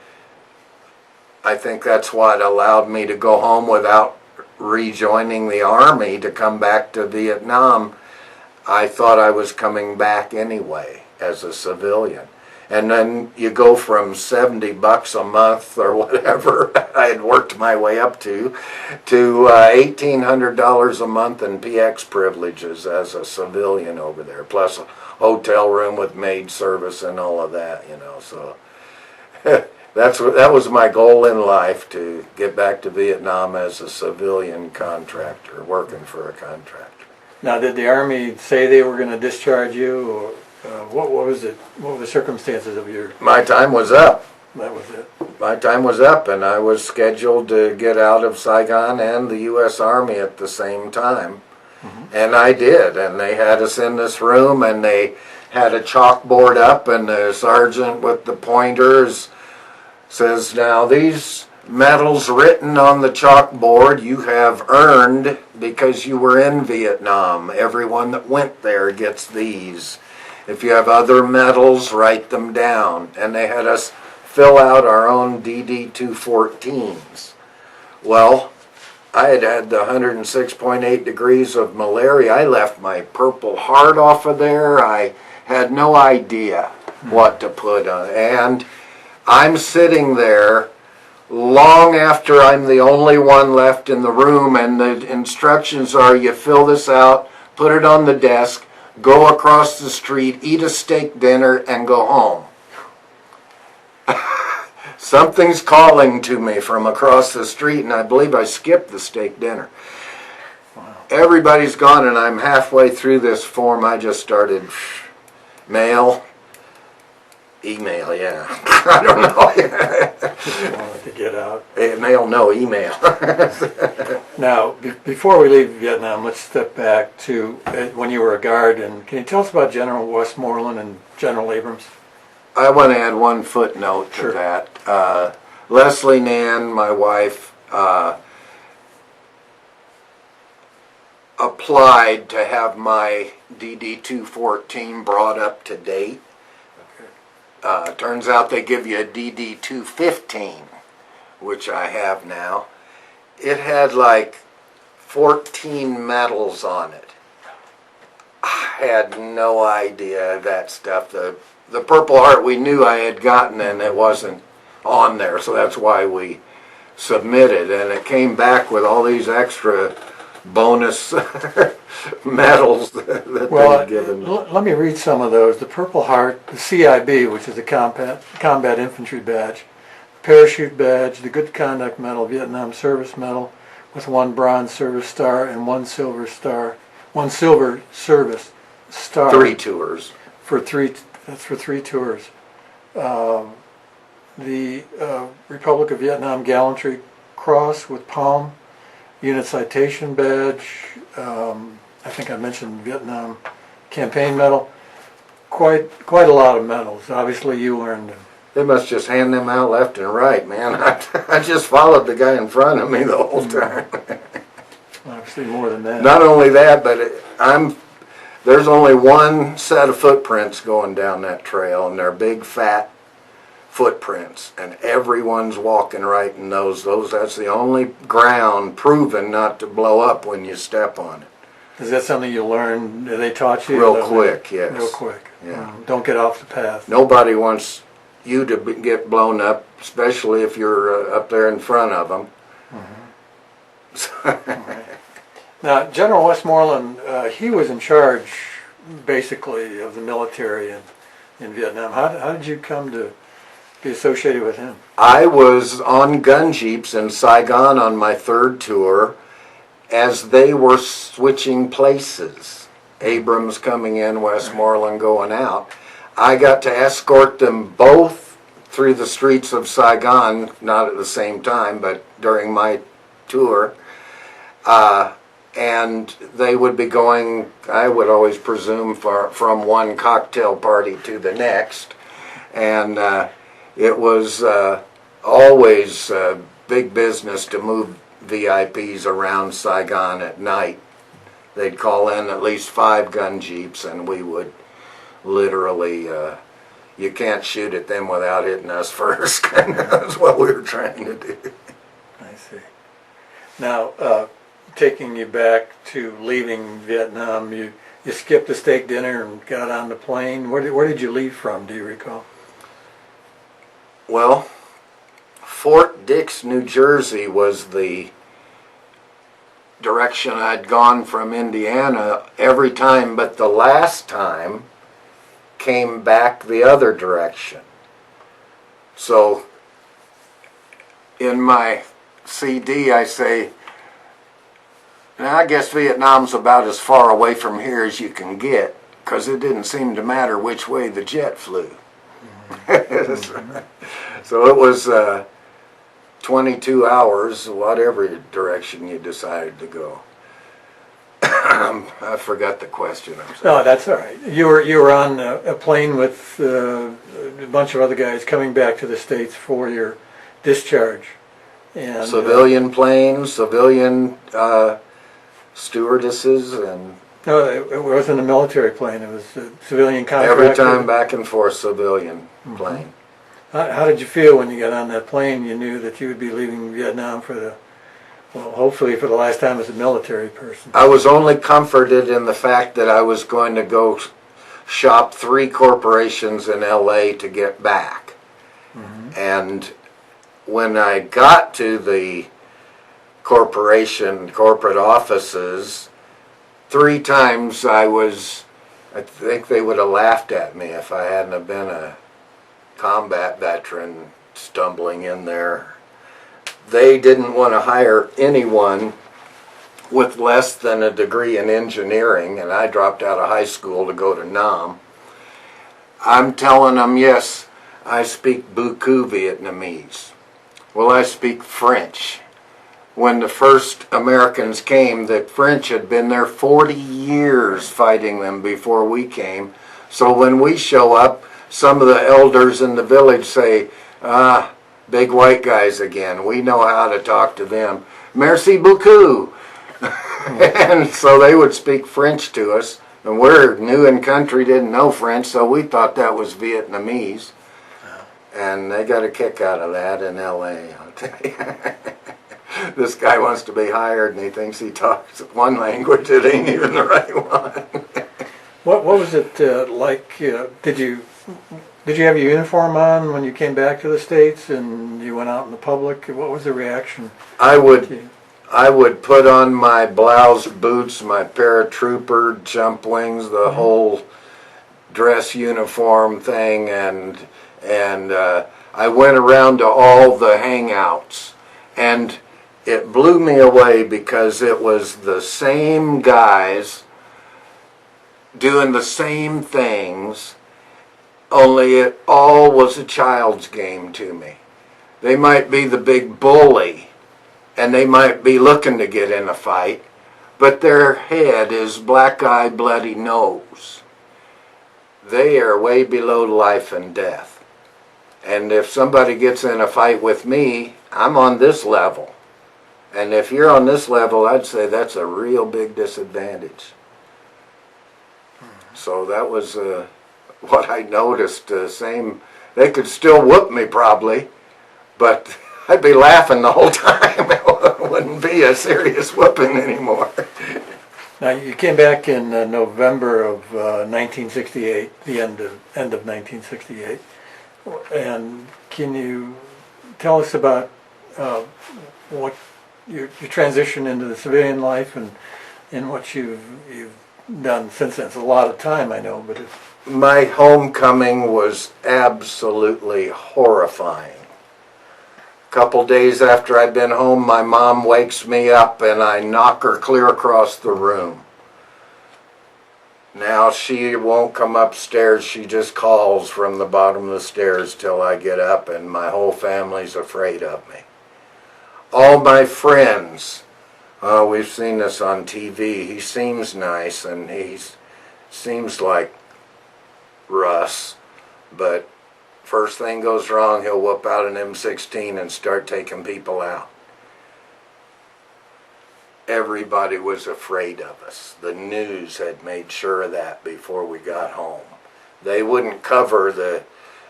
I think that's what allowed me to go home without rejoining the Army to come back to Vietnam. I thought I was coming back anyway as a civilian. And then you go from $70 a month or whatever I had worked my way up to $1,800 a month in PX privileges as a civilian over there, plus a hotel room with maid service and all of that, you know. So that was my goal in life, to get back to Vietnam as a civilian contractor, working for a contractor. Now, did the Army say they were going to discharge you, or what was it? What were the circumstances of your? My time was up. That was it. My time was up, and I was scheduled to get out of Saigon and the U.S. Army at the same time. Mm-hmm. And I did, and they had us in this room, and they had a chalkboard up, and the sergeant with the pointers says, now these medals written on the chalkboard you have earned because you were in Vietnam. Everyone that went there gets these. If you have other medals, write them down. And they had us fill out our own DD-214s. Well, I had the 106.8 degrees of malaria. I left my Purple Heart off of there. I had no idea what to put on. And I'm sitting there long after I'm the only one left in the room, and the instructions are, you fill this out, put it on the desk, go across the street, eat a steak dinner, and go home. Something's calling to me from across the street, and I believe I skipped the steak dinner. Wow. Everybody's gone, and I'm halfway through this form. I just started mail. Email, yeah. I don't know. Just wanted to get out. Mail, no, email. Now, before we leave Vietnam, let's step back to when you were a guard. And can you tell us about General Westmoreland and General Abrams? I want to add one footnote to that. Leslie Nan, my wife, applied to have my DD-214 brought up to date. Turns out they give you a DD-215, which I have now. It had like 14 medals on it. I had no idea that stuff. The Purple Heart we knew I had gotten, and it wasn't on there, so that's why we submitted. And it came back with all these extra bonus medals that they'd given me. Let me read some of those. The Purple Heart, the CIB, which is a combat infantry badge, parachute badge, the Good Conduct Medal, Vietnam Service Medal, with 1 bronze service star and 1 silver star, 1 silver service star. 3 tours. That's for 3 tours. The Republic of Vietnam Gallantry Cross with Palm, Unit Citation Badge, I think I mentioned Vietnam Campaign Medal. Quite a lot of medals. Obviously you earned them. They must just hand them out left and right, man. I just followed the guy in front of me the whole time. Obviously more than that. Not only that, but there's only one set of footprints going down that trail, and they're big, fat footprints, and everyone's walking right in those. That's the only ground proven not to blow up when you step on it. Is that something you learned? They taught you Real quick, yes. Real quick. Yeah. Don't get off the path. Nobody wants you to get blown up, especially if you're up there in front of them. Now, General Westmoreland, he was in charge, basically, of the military in Vietnam. How did you come to be associated with him? I was on gun jeeps in Saigon on my third tour as they were switching places. Abrams coming in, Westmoreland going out. I got to escort them both through the streets of Saigon, not at the same time, but during my tour. And they would be going, I would always presume, from one cocktail party to the next. And it was always big business to move VIPs around Saigon at night. They'd call in at least 5 gun jeeps, and we would literally, you can't shoot at them without hitting us first. That's what we were trying to do. I see. Now, taking you back to leaving Vietnam, you skipped the steak dinner and got on the plane. Where did you leave from, do you recall? Well, Fort Dix, New Jersey was the direction I'd gone from Indiana every time, but the last time came back the other direction. So in my CD I say, now I guess Vietnam's about as far away from here as you can get, because it didn't seem to matter which way the jet flew. So it was 22 hours, whatever direction you decided to go. I forgot the question. I'm sorry. No, that's all right. You were on a plane with a bunch of other guys coming back to the States for your discharge. And Civilian planes, civilian stewardesses, and no, it wasn't a military plane. It was a civilian contractor. every time back and forth civilian plane. How did you feel when you got on that plane? You knew that you would be leaving Vietnam hopefully for the last time as a military person. I was only comforted in the fact that I was going to go shop 3 corporations in LA to get back. And when I got to the corporate offices, 3 times I think they would have laughed at me if I hadn't have been a combat veteran stumbling in there. They didn't want to hire anyone with less than a degree in engineering, and I dropped out of high school to go to Nam. I'm telling them, yes, I speak beaucoup Vietnamese. Well, I speak French. When the first Americans came, the French had been there 40 years fighting them before we came. So when we show up, some of the elders in the village say, big white guys again. We know how to talk to them. Merci beaucoup. And so they would speak French to us. And we're new in country, didn't know French, so we thought that was Vietnamese. And they got a kick out of that in LA, I'll tell you. This guy wants to be hired and he thinks he talks one language that ain't even the right one. What was it like? Did you have your uniform on when you came back to the States and you went out in the public? What was the reaction? I would put on my blouse, boots, my paratrooper jump wings, the whole dress uniform thing, and I went around to all the hangouts, and it blew me away because it was the same guys doing the same things, only it all was a child's game to me. They might be the big bully, and they might be looking to get in a fight, but their head is black eye, bloody nose. They are way below life and death. And if somebody gets in a fight with me, I'm on this level. And if you're on this level, I'd say that's a real big disadvantage. So that was what I noticed. Same They could still whoop me probably, but I'd be laughing the whole time. It wouldn't be a serious whooping anymore. Now, you came back in November of 1968, the end of 1968. And can you tell us about what your transition into the civilian life and what you've done since then? It's a lot of time, I know, but it's... My homecoming was absolutely horrifying. A couple days after I'd been home, my mom wakes me up and I knock her clear across the room. Now she won't come upstairs, she just calls from the bottom of the stairs till I get up, and my whole family's afraid of me. All my friends, we've seen this on TV, he seems nice and he seems like Russ, but first thing goes wrong, he'll whip out an M16 and start taking people out. Everybody was afraid of us. The news had made sure of that before we got home. They wouldn't cover the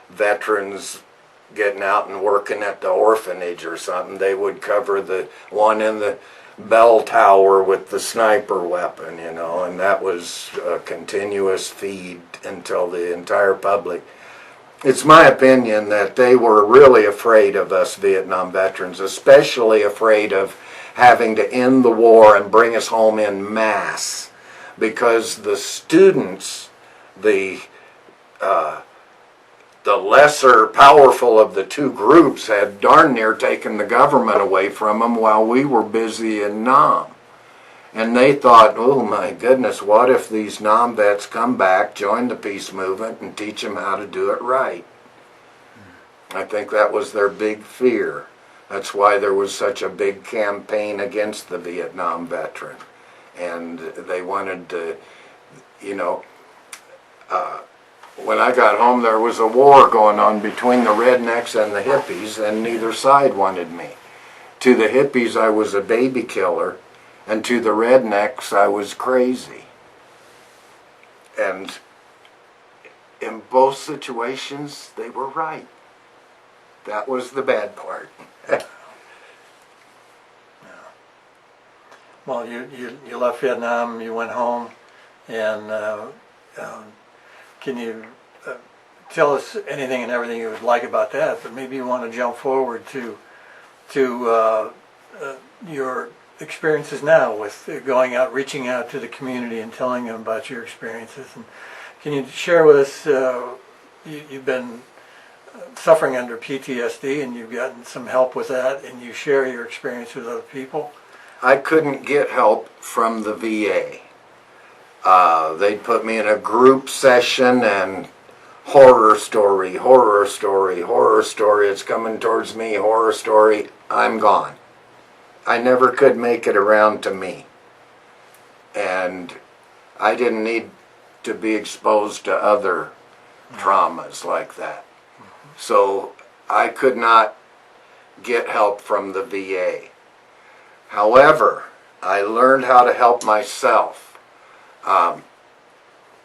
veterans getting out and working at the orphanage or something. They would cover the one in the bell tower with the sniper weapon, you know, and that was a continuous feed until the entire public. It's my opinion that they were really afraid of us Vietnam veterans, especially afraid of having to end the war and bring us home in mass, because the students, the lesser powerful of the two groups, had darn near taken the government away from them while we were busy in Nam. And they thought, oh my goodness, what if these Nam vets come back, join the peace movement, and teach them how to do it right? I think that was their big fear. That's why there was such a big campaign against the Vietnam veteran. And they wanted to, you know, when I got home there was a war going on between the rednecks and the hippies, and neither side wanted me. To the hippies I was a baby killer, and to the rednecks I was crazy. And in both situations they were right. That was the bad part. Well, you left Vietnam, you went home, and can you tell us anything and everything you would like about that? But maybe you want to jump forward to your experiences now with going out, reaching out to the community and telling them about your experiences. And can you share with us, you've been suffering under PTSD and you've gotten some help with that, and you share your experience with other people? I couldn't get help from the VA. They'd put me in a group session and horror story, horror story, horror story, it's coming towards me, horror story, I'm gone. I never could make it around to me. And I didn't need to be exposed to other traumas like that. So I could not get help from the VA. However, I learned how to help myself.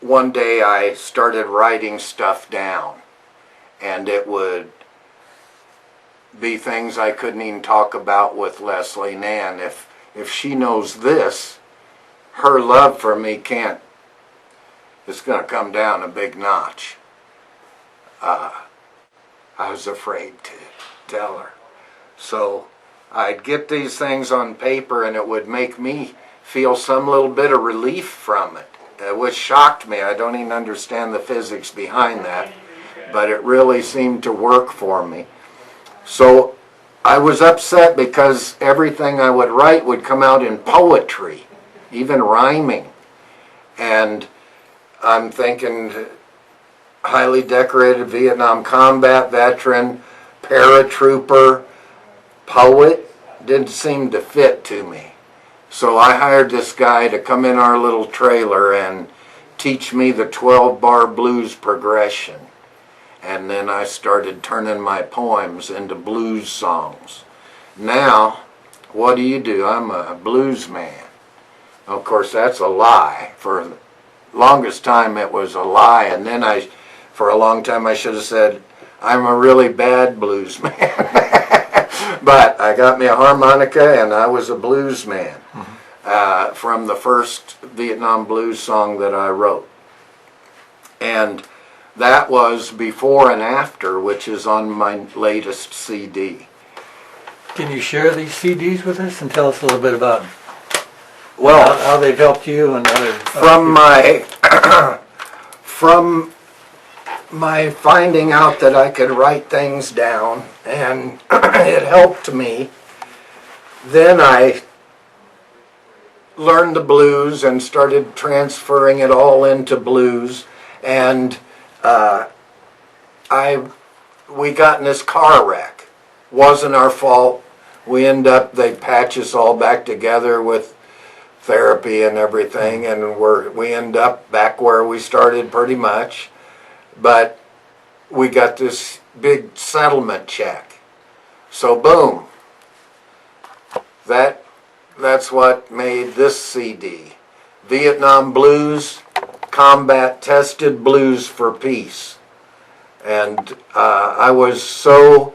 One day I started writing stuff down, and it would be things I couldn't even talk about with Leslie Nann. If she knows this, her love for me it's going to come down a big notch. I was afraid to tell her. So I'd get these things on paper and it would make me feel some little bit of relief from it, which shocked me. I don't even understand the physics behind that, but it really seemed to work for me. So I was upset because everything I would write would come out in poetry, even rhyming. And I'm thinking, highly decorated Vietnam combat veteran, paratrooper, poet, didn't seem to fit to me. So I hired this guy to come in our little trailer and teach me the 12-bar blues progression. And then I started turning my poems into blues songs. Now, what do? I'm a blues man. Of course, that's a lie. For the longest time, it was a lie. And then for a long time, I should have said, I'm a really bad blues man. But I got me a harmonica and I was a blues man from the first Vietnam blues song that I wrote. And that was Before and After, which is on my latest CD. Can you share these CDs with us and tell us a little bit about Well, how they've helped you and others? From my finding out that I could write things down, and it helped me, then I learned the blues and started transferring it all into blues, and we got in this car wreck. Wasn't our fault. They patch us all back together with therapy and everything, and we end up back where we started pretty much. But we got this big settlement check. So boom. That's what made this CD. Vietnam Blues, Combat Tested Blues for Peace. And I was so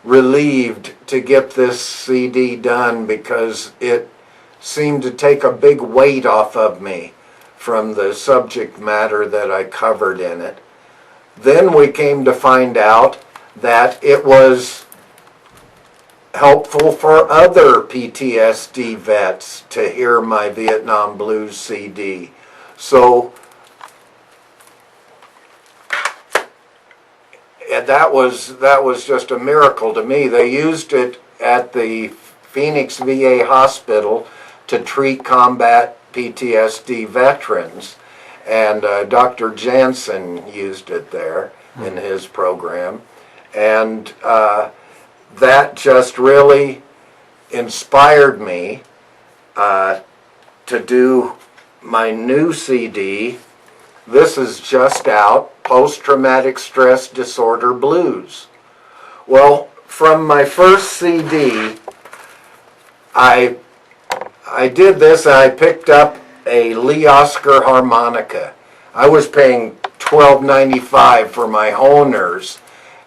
relieved to get this CD done because it seemed to take a big weight off of me from the subject matter that I covered in it. Then we came to find out that it was helpful for other PTSD vets to hear my Vietnam Blues CD. So that was just a miracle to me. They used it at the Phoenix VA hospital to treat combat PTSD veterans, and Dr. Jansen used it there in his program, and that just really inspired me to do my new CD. This is just out, Post-Traumatic Stress Disorder Blues. Well, from my first CD, I did this. I picked up a Lee Oscar harmonica. I was paying $12.95 for my Honers,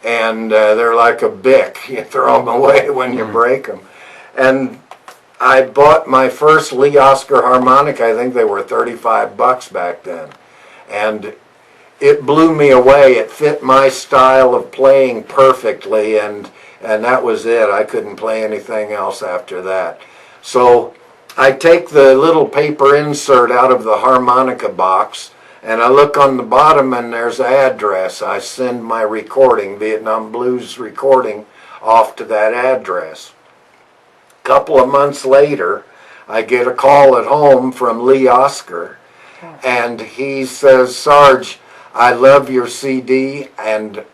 and they're like a bic. You throw them away when you break them. And I bought my first Lee Oscar harmonica. I think they were $35 back then. And it blew me away. It fit my style of playing perfectly, and that was it. I couldn't play anything else after that. So I take the little paper insert out of the harmonica box, and I look on the bottom, and there's an address. I send my recording, Vietnam Blues recording, off to that address. A couple of months later, I get a call at home from Lee Oscar, and he says, "Sarge, I love your CD, and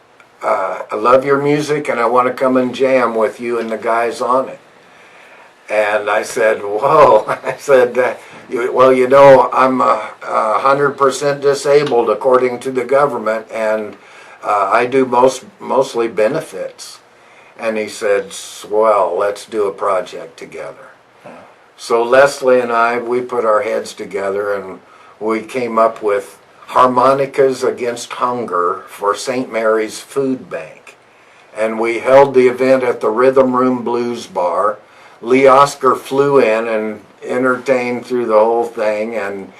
I love your music, and I want to come and jam with you and the guys on it." And I said, "Whoa." I said, "Well, you know, I'm 100% disabled according to the government, and I do mostly benefits." And he said, "Swell, let's do a project together." So Leslie and I, we put our heads together, and we came up with Harmonicas Against Hunger for St. Mary's Food Bank. And we held the event at the Rhythm Room Blues Bar. Lee Oscar flew in and entertained through the whole thing, and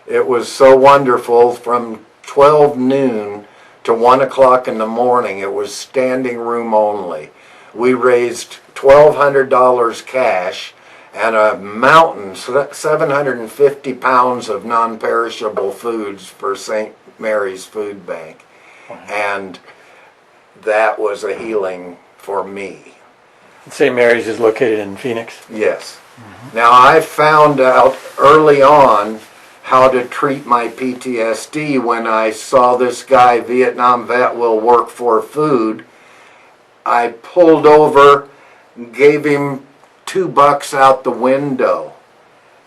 it was so wonderful. From 12 noon to 1 o'clock in the morning, it was standing room only. We raised $1,200 cash and a mountain, 750 pounds of non-perishable foods for St. Mary's Food Bank. And that was a healing for me. St. Mary's is located in Phoenix. Yes. Now, I found out early on how to treat my PTSD when I saw this guy, Vietnam vet, will work for food. I pulled over, gave him $2 out the window,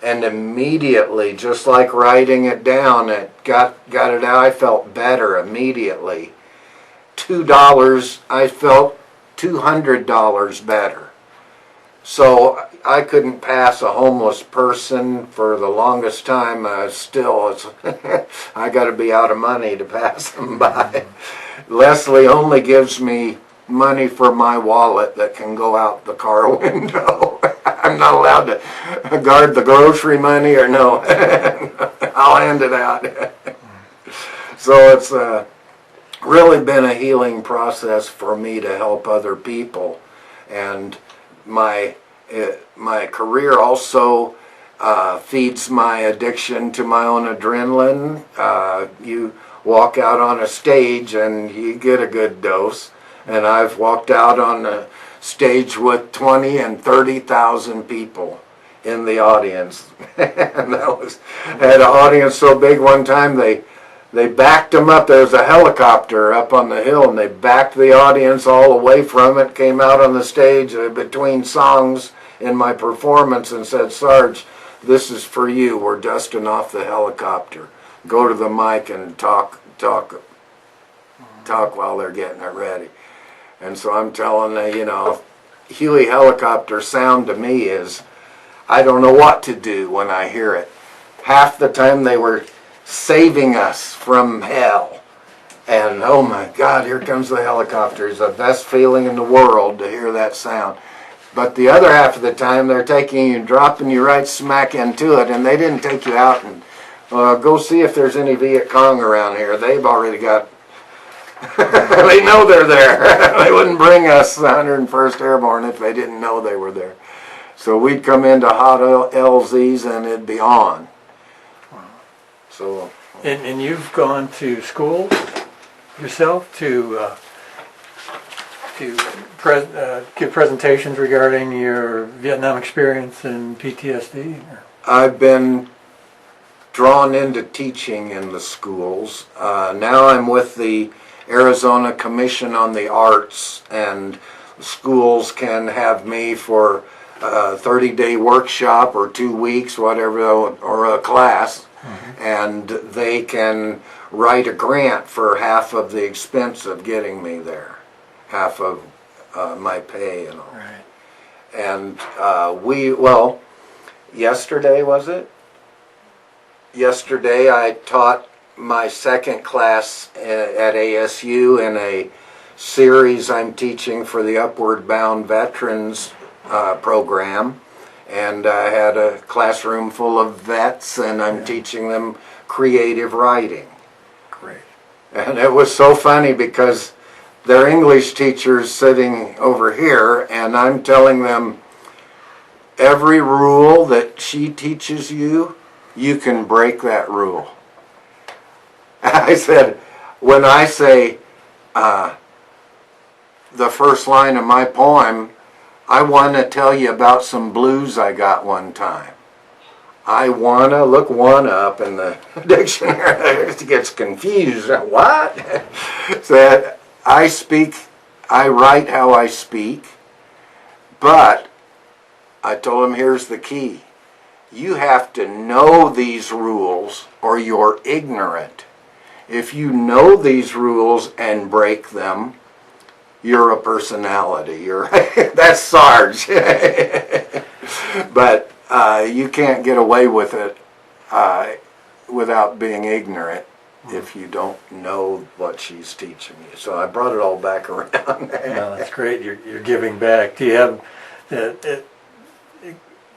and immediately, just like writing it down, it got it out. I felt better immediately. $2, I felt $200 better. So I couldn't pass a homeless person for the longest time. I got to be out of money to pass them by. Leslie only gives me money for my wallet that can go out the car window. I'm not allowed to guard the grocery money or no. I'll hand it out. So it's really been a healing process for me to help other people. And my career also feeds my addiction to my own adrenaline. You walk out on a stage and you get a good dose. And I've walked out on a stage with 20 and 30,000 people in the audience. And had an audience so big one time they backed them up. There was a helicopter up on the hill, and they backed the audience all away from it, came out on the stage between songs in my performance and said, "Sarge, this is for you. We're dusting off the helicopter. Go to the mic and talk while they're getting it ready." And so I'm telling them, Huey helicopter sound to me is, I don't know what to do when I hear it. Half the time they were saving us from hell. And oh my God, here comes the helicopter. It's the best feeling in the world to hear that sound. But the other half of the time they're taking you and dropping you right smack into it, and they didn't take you out and go see if there's any Viet Cong around here. They've already got, they know they're there. They wouldn't bring us the 101st Airborne if they didn't know they were there. So we'd come into hot LZs and it'd be on. So, And you've gone to school yourself to give presentations regarding your Vietnam experience and PTSD? I've been drawn into teaching in the schools. Now I'm with the Arizona Commission on the Arts, and schools can have me for a 30-day workshop or 2 weeks, whatever, or a class. And they can write a grant for half of the expense of getting me there, half of my pay and all. Right. And yesterday was it? Yesterday I taught my second class at ASU in a series I'm teaching for the Upward Bound Veterans program. And I had a classroom full of vets, and I'm teaching them creative writing. Great. And it was so funny because their English teacher's sitting over here, and I'm telling them, every rule that she teaches you, you can break that rule. I said, when I say the first line of my poem, I want to tell you about some blues I got one time. I want to look one up in the dictionary. It gets confused. What? Said, I write how I speak, but I told him, here's the key. You have to know these rules or you're ignorant. If you know these rules and break them, you're a personality. That's Sarge. But you can't get away with it without being ignorant if you don't know what she's teaching you. So I brought it all back around. No, that's great. You're giving back. Do you have?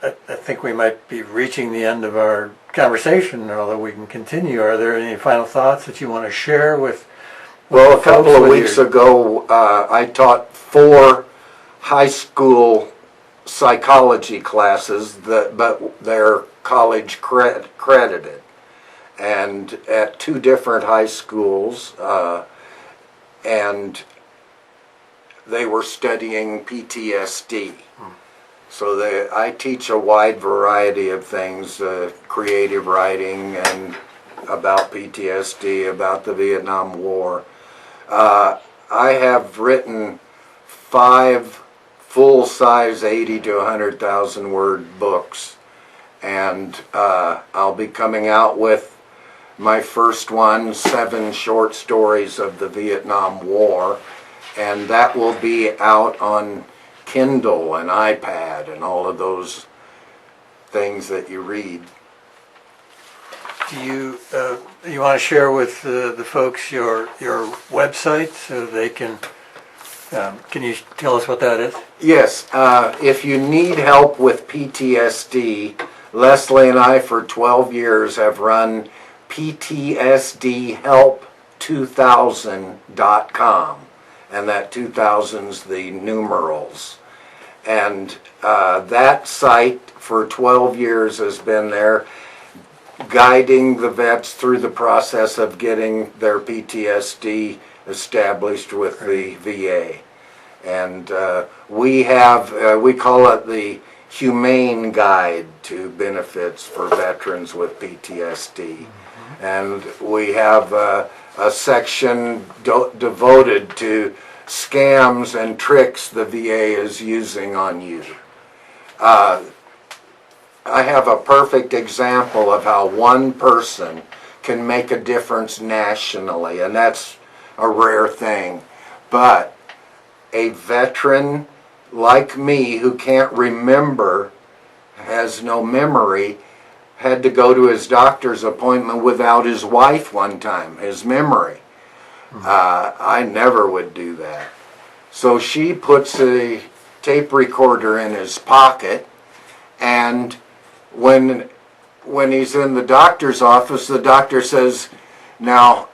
I think we might be reaching the end of our conversation, although we can continue. Are there any final thoughts that you want to share with? Well, a couple of weeks ago, I taught 4 high school psychology classes, but they're college credited, and at 2 different high schools, and they were studying PTSD. So I teach a wide variety of things, creative writing and about PTSD, about the Vietnam War. I have written 5 full-size 80 to 100,000 word books, and I'll be coming out with my first one, 7 short stories of the Vietnam War, and that will be out on Kindle and iPad and all of those things that you read. Do you want to share with the folks your website so they can you tell us what that is? Yes, if you need help with PTSD, Leslie and I for 12 years have run PTSDhelp2000.com, and that 2000's the numerals. And that site for 12 years has been there, guiding the vets through the process of getting their PTSD established with the VA. And we call it the Humane Guide to Benefits for Veterans with PTSD. Mm-hmm. And we have a section devoted to scams and tricks the VA is using on you. I have a perfect example of how one person can make a difference nationally, and that's a rare thing. But a veteran like me who can't remember, has no memory, had to go to his doctor's appointment without his wife one time, his memory. I never would do that. So she puts a tape recorder in his pocket, and when he's in the doctor's office, the doctor says, "Now,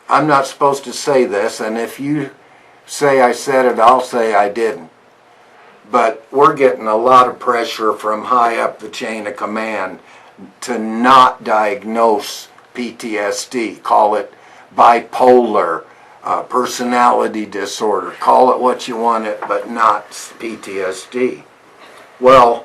I'm not supposed to say this, and if you say I said it, I'll say I didn't. But we're getting a lot of pressure from high up the chain of command to not diagnose PTSD. Call it bipolar, personality disorder. Call it what you want it, but not PTSD." Well,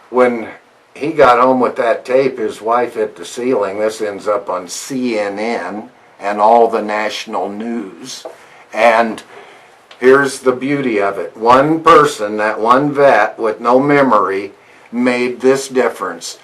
when he got home with that tape, his wife hit the ceiling. This ends up on CNN and all the national news. And here's the beauty of it. One person, that one vet with no memory, made this difference.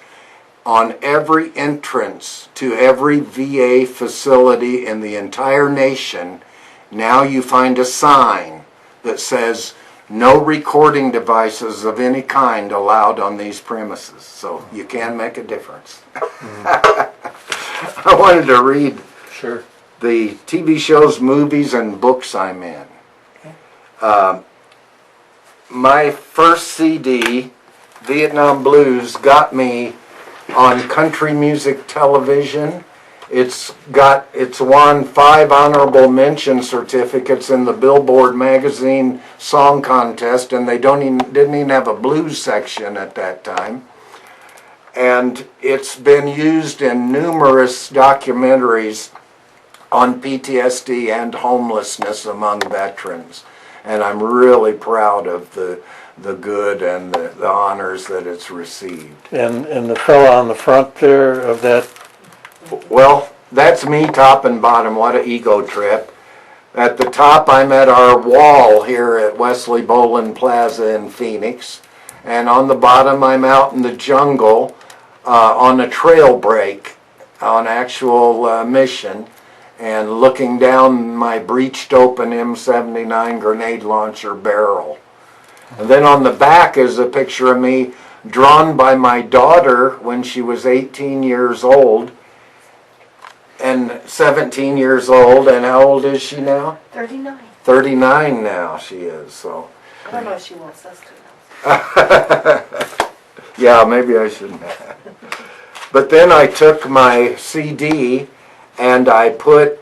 On every entrance to every VA facility in the entire nation, now you find a sign that says, "No recording devices of any kind allowed on these premises." So you can make a difference. I wanted to read Sure. the TV shows, movies, and books I'm in. My first CD, Vietnam Blues, got me on country music television. It's won 5 honorable mention certificates in the Billboard magazine song contest, and they didn't even have a blues section at that time. And it's been used in numerous documentaries on PTSD and homelessness among veterans. And I'm really proud of the good and the honors that it's received. And the fellow on the front there of that. Well, that's me top and bottom. What an ego trip. At the top, I'm at our wall here at Wesley Bolin Plaza in Phoenix. And on the bottom, I'm out in the jungle on a trail break on actual mission, and looking down my breached open M79 grenade launcher barrel. And then on the back is a picture of me drawn by my daughter when she was 18 years old and 17 years old. And how old is she now? 39. 39 now she is. So I don't know if she wants us to know. yeah, maybe I shouldn't have. But then I took my CD and I put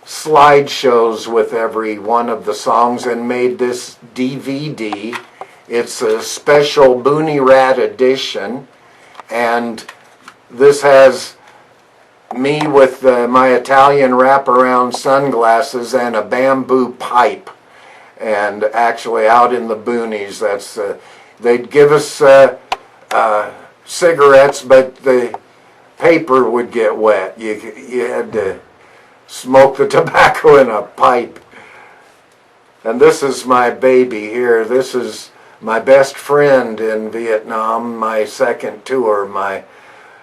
slideshows with every one of the songs and made this DVD. It's a special Boonie Rat edition, and this has me with my Italian wraparound sunglasses and a bamboo pipe, and actually out in the boonies. They'd give us cigarettes, but the paper would get wet. You had to smoke the tobacco in a pipe. And this is my baby here. This is my best friend in Vietnam, my second tour, my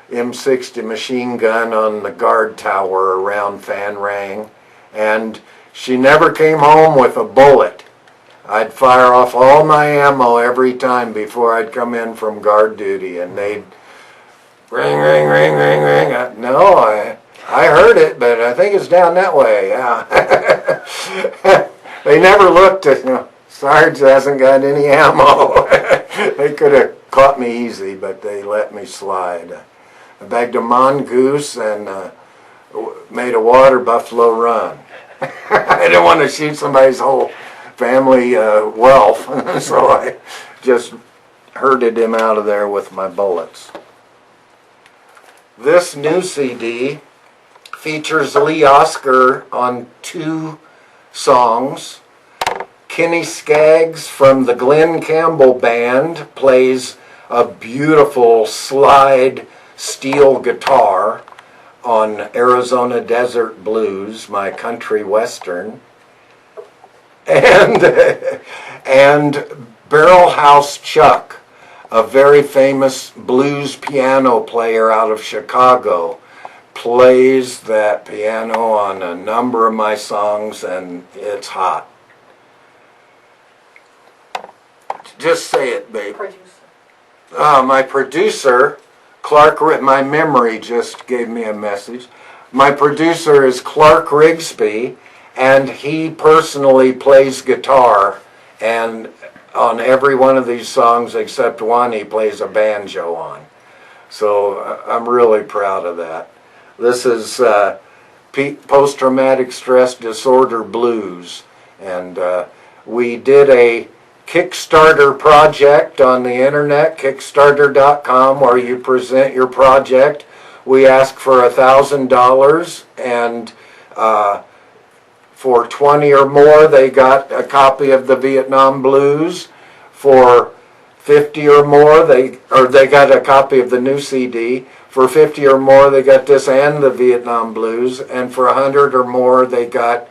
M60 machine gun on the guard tower around Phan Rang. And she never came home with a bullet. I'd fire off all my ammo every time before I'd come in from guard duty, and they'd ring, ring, ring, ring, ring. No, I heard it, but I think it's down that way, yeah. They never looked at, Sarge hasn't got any ammo. They could have caught me easy, but they let me slide. I bagged a mongoose and made a water buffalo run. I didn't want to shoot somebody's whole family wealth, so I just herded him out of there with my bullets. This new CD features Lee Oscar on 2 songs. Kenny Skaggs from the Glenn Campbell Band plays a beautiful slide steel guitar on Arizona Desert Blues, my country western. And Barrelhouse Chuck, a very famous blues piano player out of Chicago, plays that piano on a number of my songs, and it's hot. Just say it, babe. My producer, Clark, my memory just gave me a message. My producer is Clark Rigsby, and he personally plays guitar, and on every one of these songs except one he plays a banjo on. So I'm really proud of that. This is post-traumatic stress disorder blues, and we did a Kickstarter project on the internet, Kickstarter.com, where you present your project. We ask for $1,000, and for 20 or more, they got a copy of the Vietnam Blues. For 50 or more, they got a copy of the new CD. For 50 or more, they got this and the Vietnam Blues. And for 100 or more, they got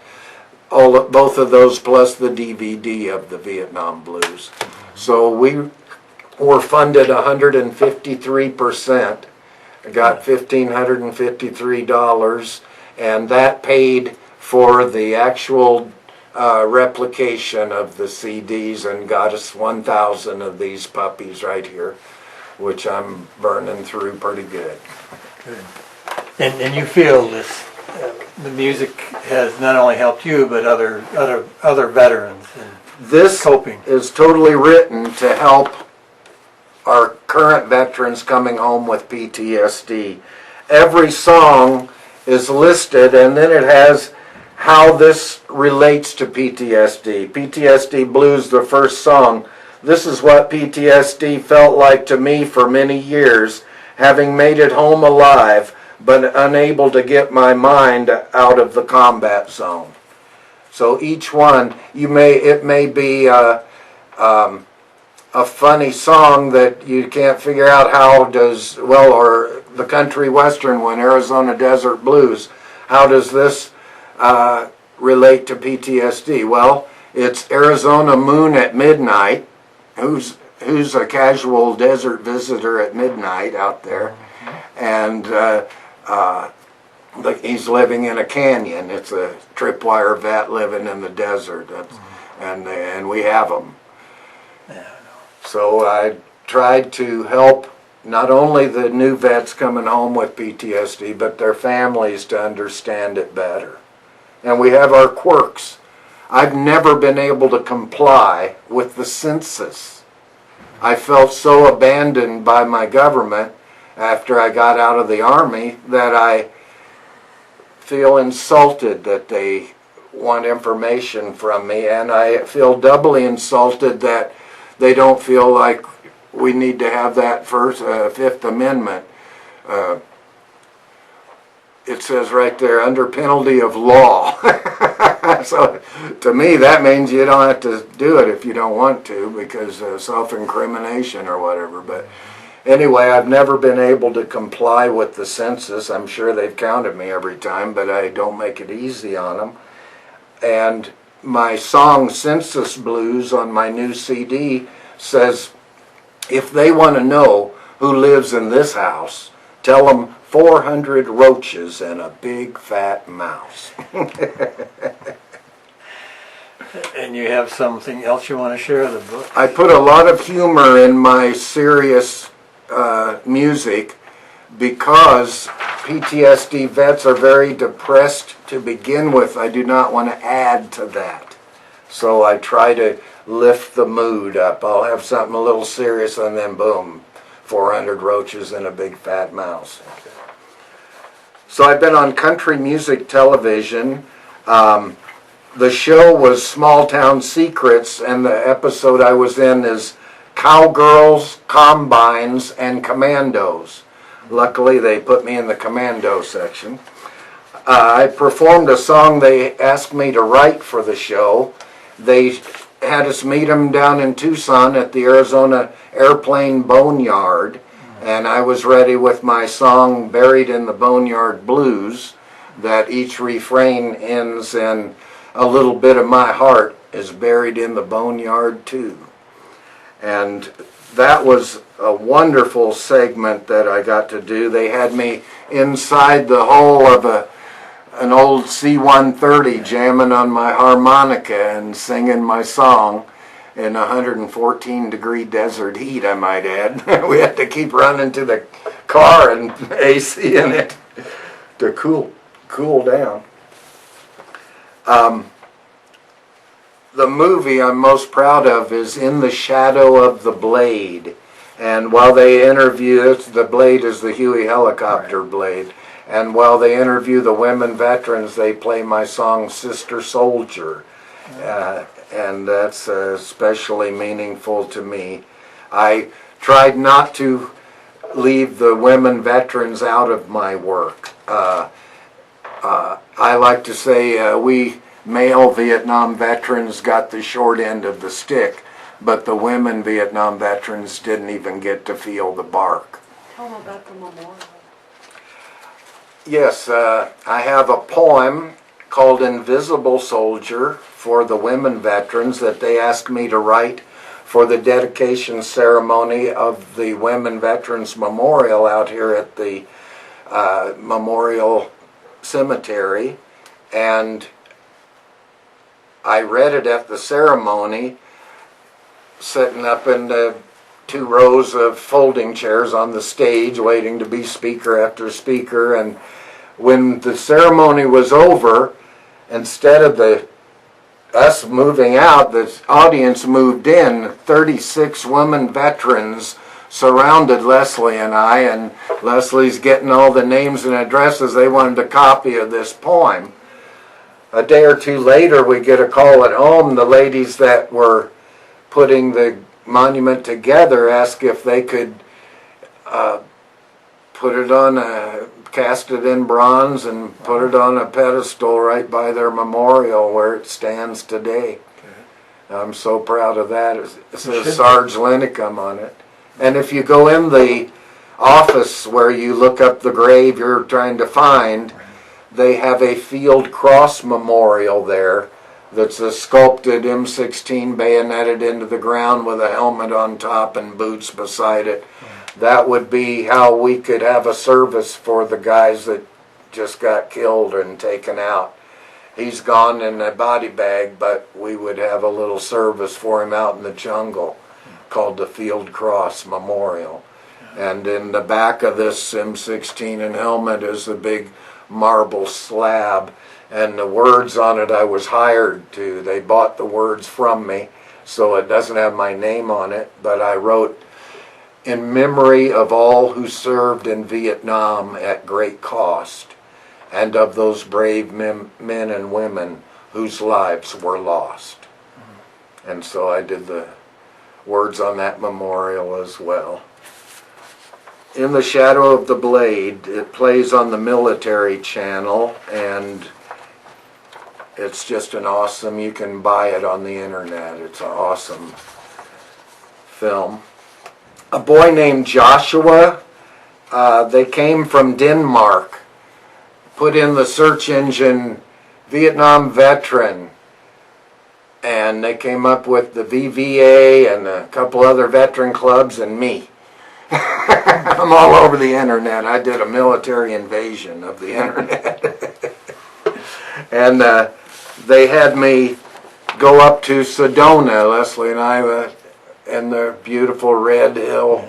both of those plus the DVD of the Vietnam Blues. So we were funded 153%. Got $1,553, and that paid for the actual replication of the CDs, and got us 1,000 of these puppies right here, which I'm burning through pretty good. Good. And you feel this, the music has not only helped you, but other veterans in This coping. is totally written to help our current veterans coming home with PTSD. Every song is listed, and then it has how this relates to PTSD. PTSD Blues, the first song. This is what PTSD felt like to me for many years, having made it home alive, but unable to get my mind out of the combat zone. So each one, it may be a funny song that you can't figure out how does, or the country western one, Arizona Desert Blues, how does this relate to PTSD? Well, it's Arizona Moon at midnight. Who's a casual desert visitor at midnight out there? And he's living in a canyon. It's a tripwire vet living in the desert. And we have them. So I tried to help not only the new vets coming home with PTSD, but their families to understand it better. And we have our quirks. I've never been able to comply with the census. I felt so abandoned by my government after I got out of the Army that I feel insulted that they want information from me, and I feel doubly insulted that they don't feel like we need to have that Fifth Amendment. It says right there, under penalty of law. So to me, that means you don't have to do it if you don't want to, because self-incrimination or whatever. But anyway, I've never been able to comply with the census. I'm sure they've counted me every time, but I don't make it easy on them. And my song Census Blues on my new CD says, if they want to know who lives in this house, tell them 400 roaches and a big fat mouse. And you have something else you want to share of the book? I put a lot of humor in my serious music because PTSD vets are very depressed to begin with. I do not want to add to that. So I try to lift the mood up. I'll have something a little serious and then boom, 400 roaches and a big fat mouse. So I've been on country music television. The show was Small Town Secrets, and the episode I was in is Cowgirls, Combines, and Commandos. Luckily, they put me in the commando section. I performed a song they asked me to write for the show. They had us meet them down in Tucson at the Arizona Airplane Boneyard, and I was ready with my song Buried in the Boneyard Blues, that each refrain ends in a little bit of my heart is buried in the boneyard too. And that was a wonderful segment that I got to do. They had me inside the hull of an old C-130 jamming on my harmonica and singing my song in 114-degree desert heat, I might add. We had to keep running to the car and AC in it to cool down. The movie I'm most proud of is In the Shadow of the Blade. And while they interview, the blade is the Huey helicopter blade. And while they interview the women veterans, they play my song Sister Soldier. And that's especially meaningful to me. I tried not to leave the women veterans out of my work. I like to say we male Vietnam veterans got the short end of the stick, but the women Vietnam veterans didn't even get to feel the bark. Tell them about the memorial. Yes, I have a poem called Invisible Soldier for the women veterans that they asked me to write for the dedication ceremony of the Women Veterans Memorial out here at the Memorial Cemetery. And I read it at the ceremony, sitting up in the 2 rows of folding chairs on the stage, waiting to be speaker after speaker. And when the ceremony was over, instead of us moving out, the audience moved in. 36 women veterans surrounded Leslie and I, and Leslie's getting all the names and addresses. They wanted a copy of this poem. A day or two later, we get a call at home. The ladies that were putting the monument together asked if they could put it on cast it in bronze and put it on a pedestal right by their memorial where it stands today. Okay. I'm so proud of that. It says Sarge Lintecum on it. And if you go in the office where you look up the grave you're trying to find, they have a field cross memorial there that's a sculpted M16 bayoneted into the ground with a helmet on top and boots beside it. That would be how we could have a service for the guys that just got killed and taken out. He's gone in a body bag, but we would have a little service for him out in the jungle called the Field Cross Memorial. And in the back of this M16 and helmet is a big marble slab, and the words on it I was hired to. They bought the words from me, so it doesn't have my name on it, but I wrote, "In memory of all who served in Vietnam at great cost, and of those brave men and women whose lives were lost." And so I did the words on that memorial as well. In the Shadow of the Blade, it plays on the Military Channel, and it's just an awesome, you can buy it on the internet. It's an awesome film. A boy named Joshua, they came from Denmark, put in the search engine Vietnam veteran, and they came up with the VVA and a couple other veteran clubs and me. I'm all over the internet. I did a military invasion of the internet. And they had me go up to Sedona, Leslie and I, in the beautiful Red Hill.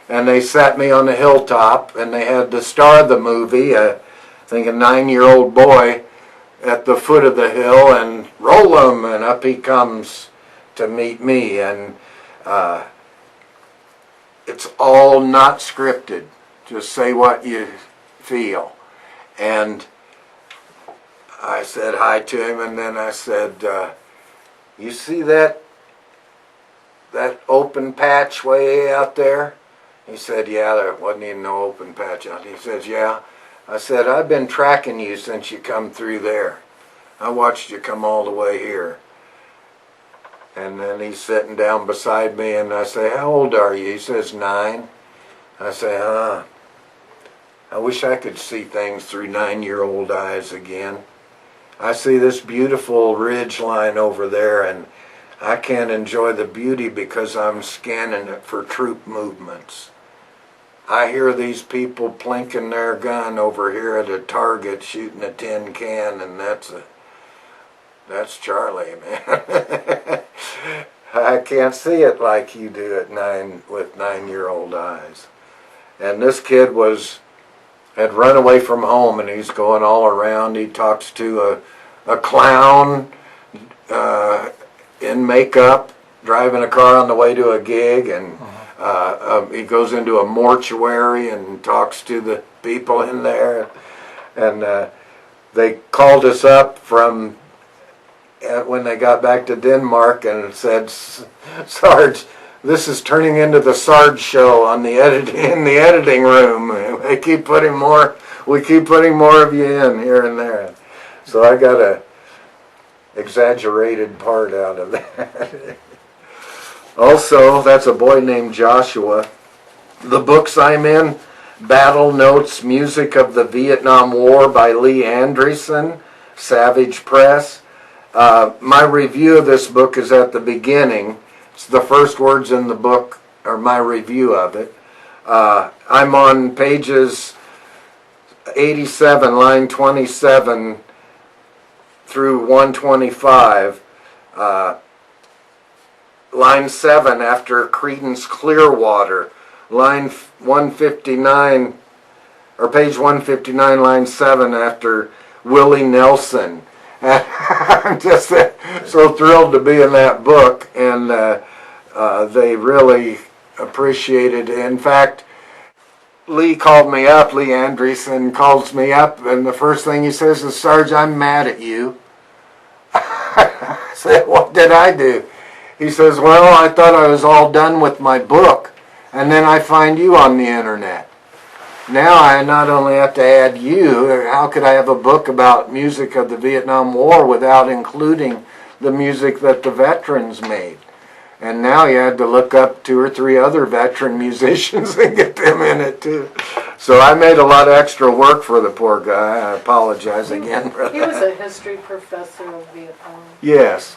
And they sat me on the hilltop, and they had the star of the movie, I think a 9-year-old boy, at the foot of the hill, and roll him, and up he comes to meet me. And it's all not scripted. Just say what you feel. And I said hi to him, and then I said, you see that open patch way out there? He said, yeah, there wasn't even no open patch out. He says, yeah. I said, I've been tracking you since you come through there. I watched you come all the way here. And then he's sitting down beside me, and I say, how old are you? He says, 9. I say, I wish I could see things through 9-year-old eyes again. I see this beautiful ridge line over there, and I can't enjoy the beauty because I'm scanning it for troop movements. I hear these people plinking their gun over here at a target shooting a tin can, and that's Charlie, man. I can't see it like you do at 9 with 9-year-old eyes. And this kid had run away from home, and he's going all around. He talks to a clown in makeup, driving a car on the way to a gig, and he goes into a mortuary and talks to the people in there. And they called us up from when they got back to Denmark and said, Sarge, this is turning into the Sarge show in the editing room. We keep putting more of you in here and there. So I got a exaggerated part out of that. Also, that's a boy named Joshua. The books I'm in, Battle Notes, Music of the Vietnam War by Lee Andriessen, Savage Press. My review of this book is at the beginning. It's the first words in the book are my review of it. I'm on pages 87, line 27 through 125. Line 7 after Creedence Clearwater. Line 159, or page 159, line 7 after Willie Nelson. I'm just so thrilled to be in that book, and they really appreciated it. In fact, Lee Andriessen calls me up, and the first thing he says is, Sarge, I'm mad at you. I said, what did I do? He says, well, I thought I was all done with my book, and then I find you on the internet. Now I not only have to add you, how could I have a book about music of the Vietnam War without including the music that the veterans made? And now you had to look up 2 or 3 other veteran musicians and get them in it too. So I made a lot of extra work for the poor guy. I apologize again for that. He was a history professor of Vietnam. Yes.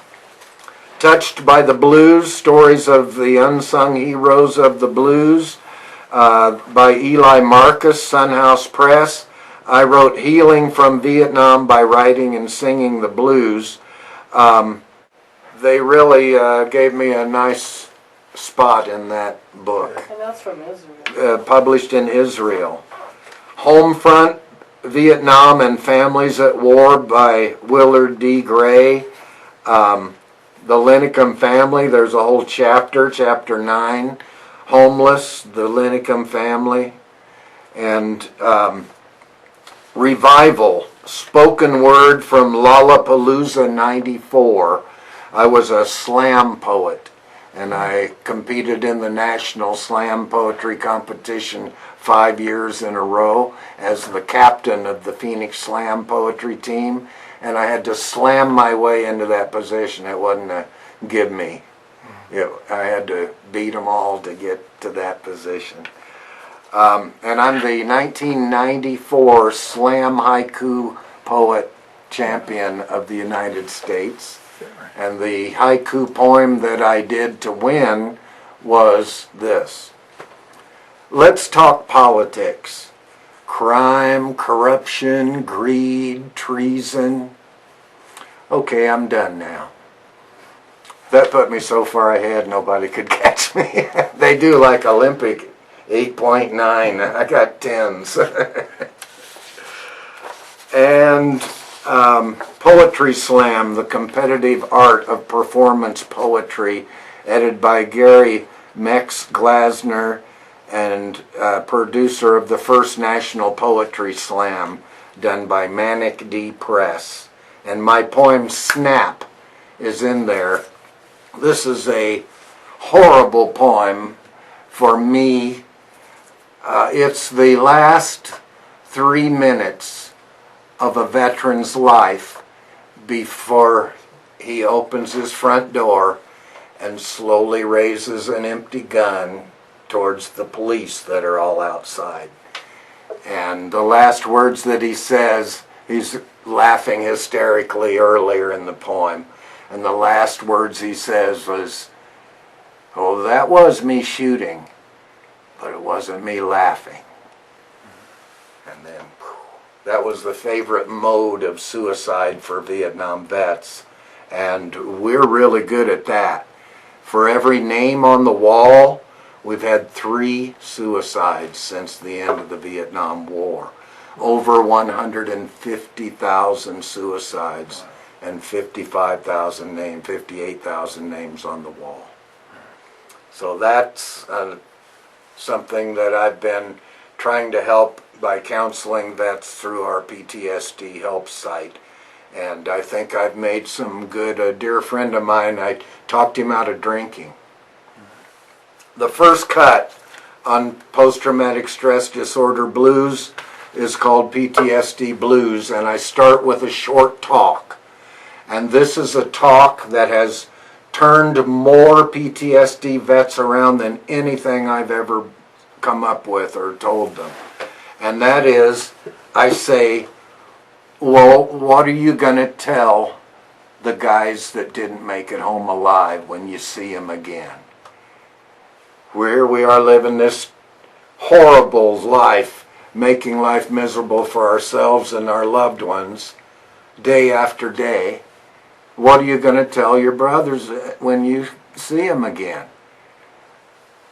Touched by the Blues, Stories of the Unsung Heroes of the Blues, by Eli Marcus, Sun House Press. I wrote Healing from Vietnam by Writing and Singing the Blues. They really gave me a nice spot in that book. And that's from Israel. Published in Israel. Homefront, Vietnam and Families at War by Willard D. Gray. The Lintecum family, there's a whole chapter, chapter 9. Homeless, the Lintecum family. And Revival, spoken word from Lollapalooza 94. I was a slam poet, and I competed in the National Slam Poetry Competition 5 years in a row as the captain of the Phoenix Slam Poetry team, and I had to slam my way into that position. It wasn't a give me. I had to beat them all to get to that position. And I'm the 1994 Slam Haiku Poet Champion of the United States. And the haiku poem that I did to win was this. Let's talk politics. Crime, corruption, greed, treason. Okay, I'm done now. That put me so far ahead nobody could catch me. They do like Olympic 8.9. I got 10s. And Poetry Slam, the competitive art of performance poetry, edited by Gary Mex Glasner, and producer of the first National Poetry Slam, done by Manic D Press. And my poem Snap is in there. This is a horrible poem for me. It's the last 3 minutes of a veteran's life before he opens his front door and slowly raises an empty gun towards the police that are all outside. And the last words that he says, he's laughing hysterically earlier in the poem, and the last words he says was, "Oh, that was me shooting, but it wasn't me laughing." And then that was the favorite mode of suicide for Vietnam vets, and we're really good at that. For every name on the wall, we've had 3 suicides since the end of the Vietnam War. Over 150,000 suicides and 55,000 names, 58,000 names on the wall. So that's something that I've been trying to help by counseling vets through our PTSD help site. And I think I've made some good. A dear friend of mine, I talked him out of drinking. The first cut on post-traumatic stress disorder blues is called PTSD Blues, and I start with a short talk. And this is a talk that has turned more PTSD vets around than anything I've ever come up with or told them. And that is, I say, well, what are you going to tell the guys that didn't make it home alive when you see them again? Here we are living this horrible life, making life miserable for ourselves and our loved ones, day after day. What are you going to tell your brothers when you see them again?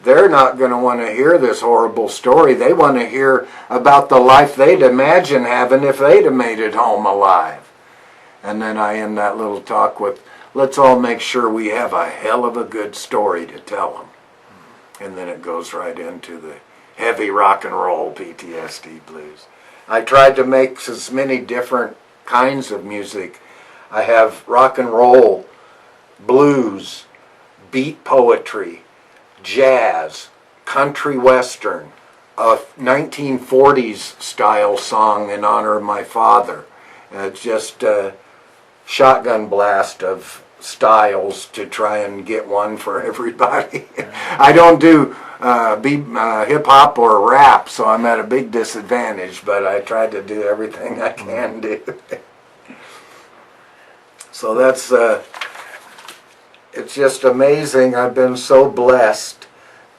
They're not going to want to hear this horrible story. They want to hear about the life they'd imagine having if they'd have made it home alive. And then I end that little talk with, let's all make sure we have a hell of a good story to tell them. And then it goes right into the heavy rock and roll PTSD blues. I tried to make as many different kinds of music. I have rock and roll, blues, beat poetry, jazz, country western, a 1940s style song in honor of my father. It's just a shotgun blast of styles to try and get one for everybody. I don't do hip-hop or rap, so I'm at a big disadvantage, but I try to do everything I can do. So that's, it's just amazing. I've been so blessed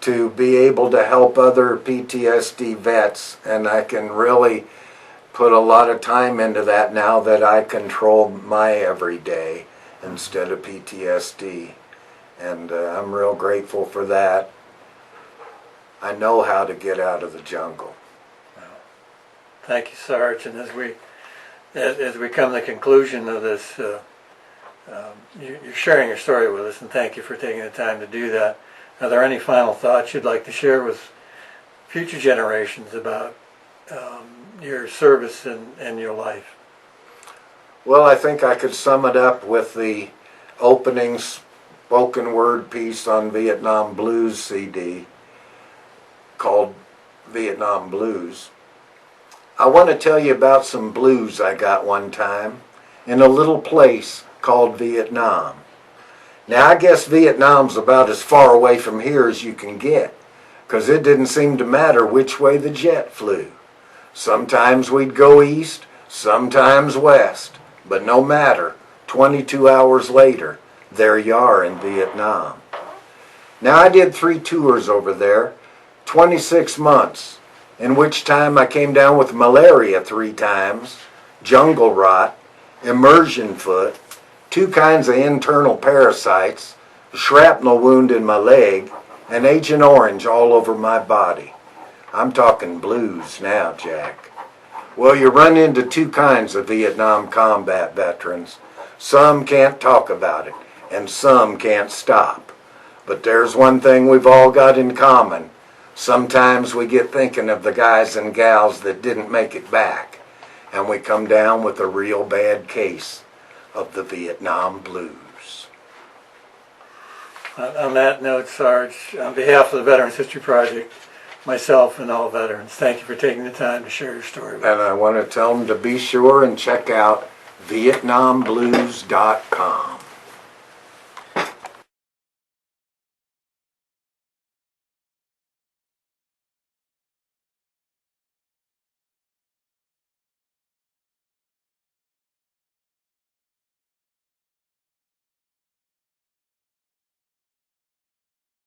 to be able to help other PTSD vets, and I can really put a lot of time into that now that I control my everyday instead of PTSD. And I'm real grateful for that. I know how to get out of the jungle. Thank you, Sarge. And as we come to the conclusion of this, you're sharing your story with us, and thank you for taking the time to do that. Are there any final thoughts you'd like to share with future generations about your service and your life? Well, I think I could sum it up with the opening spoken word piece on Vietnam Blues CD called Vietnam Blues. I want to tell you about some blues I got one time in a little place called Vietnam. Now, I guess Vietnam's about as far away from here as you can get, because it didn't seem to matter which way the jet flew. Sometimes we'd go east, sometimes west, but no matter, 22 hours later, there you are in Vietnam. Now, I did 3 tours over there, 26 months, in which time I came down with malaria 3 times, jungle rot, immersion foot, 2 kinds of internal parasites, a shrapnel wound in my leg, and Agent Orange all over my body. I'm talking blues now, Jack. Well, you run into two kinds of Vietnam combat veterans. Some can't talk about it, and some can't stop. But there's one thing we've all got in common. Sometimes we get thinking of the guys and gals that didn't make it back, and we come down with a real bad case of the Vietnam blues. On that note, Sarge, on behalf of the Veterans History Project, myself and all veterans, thank you for taking the time to share your story with us. And I want to tell them to be sure and check out VietnamBlues.com.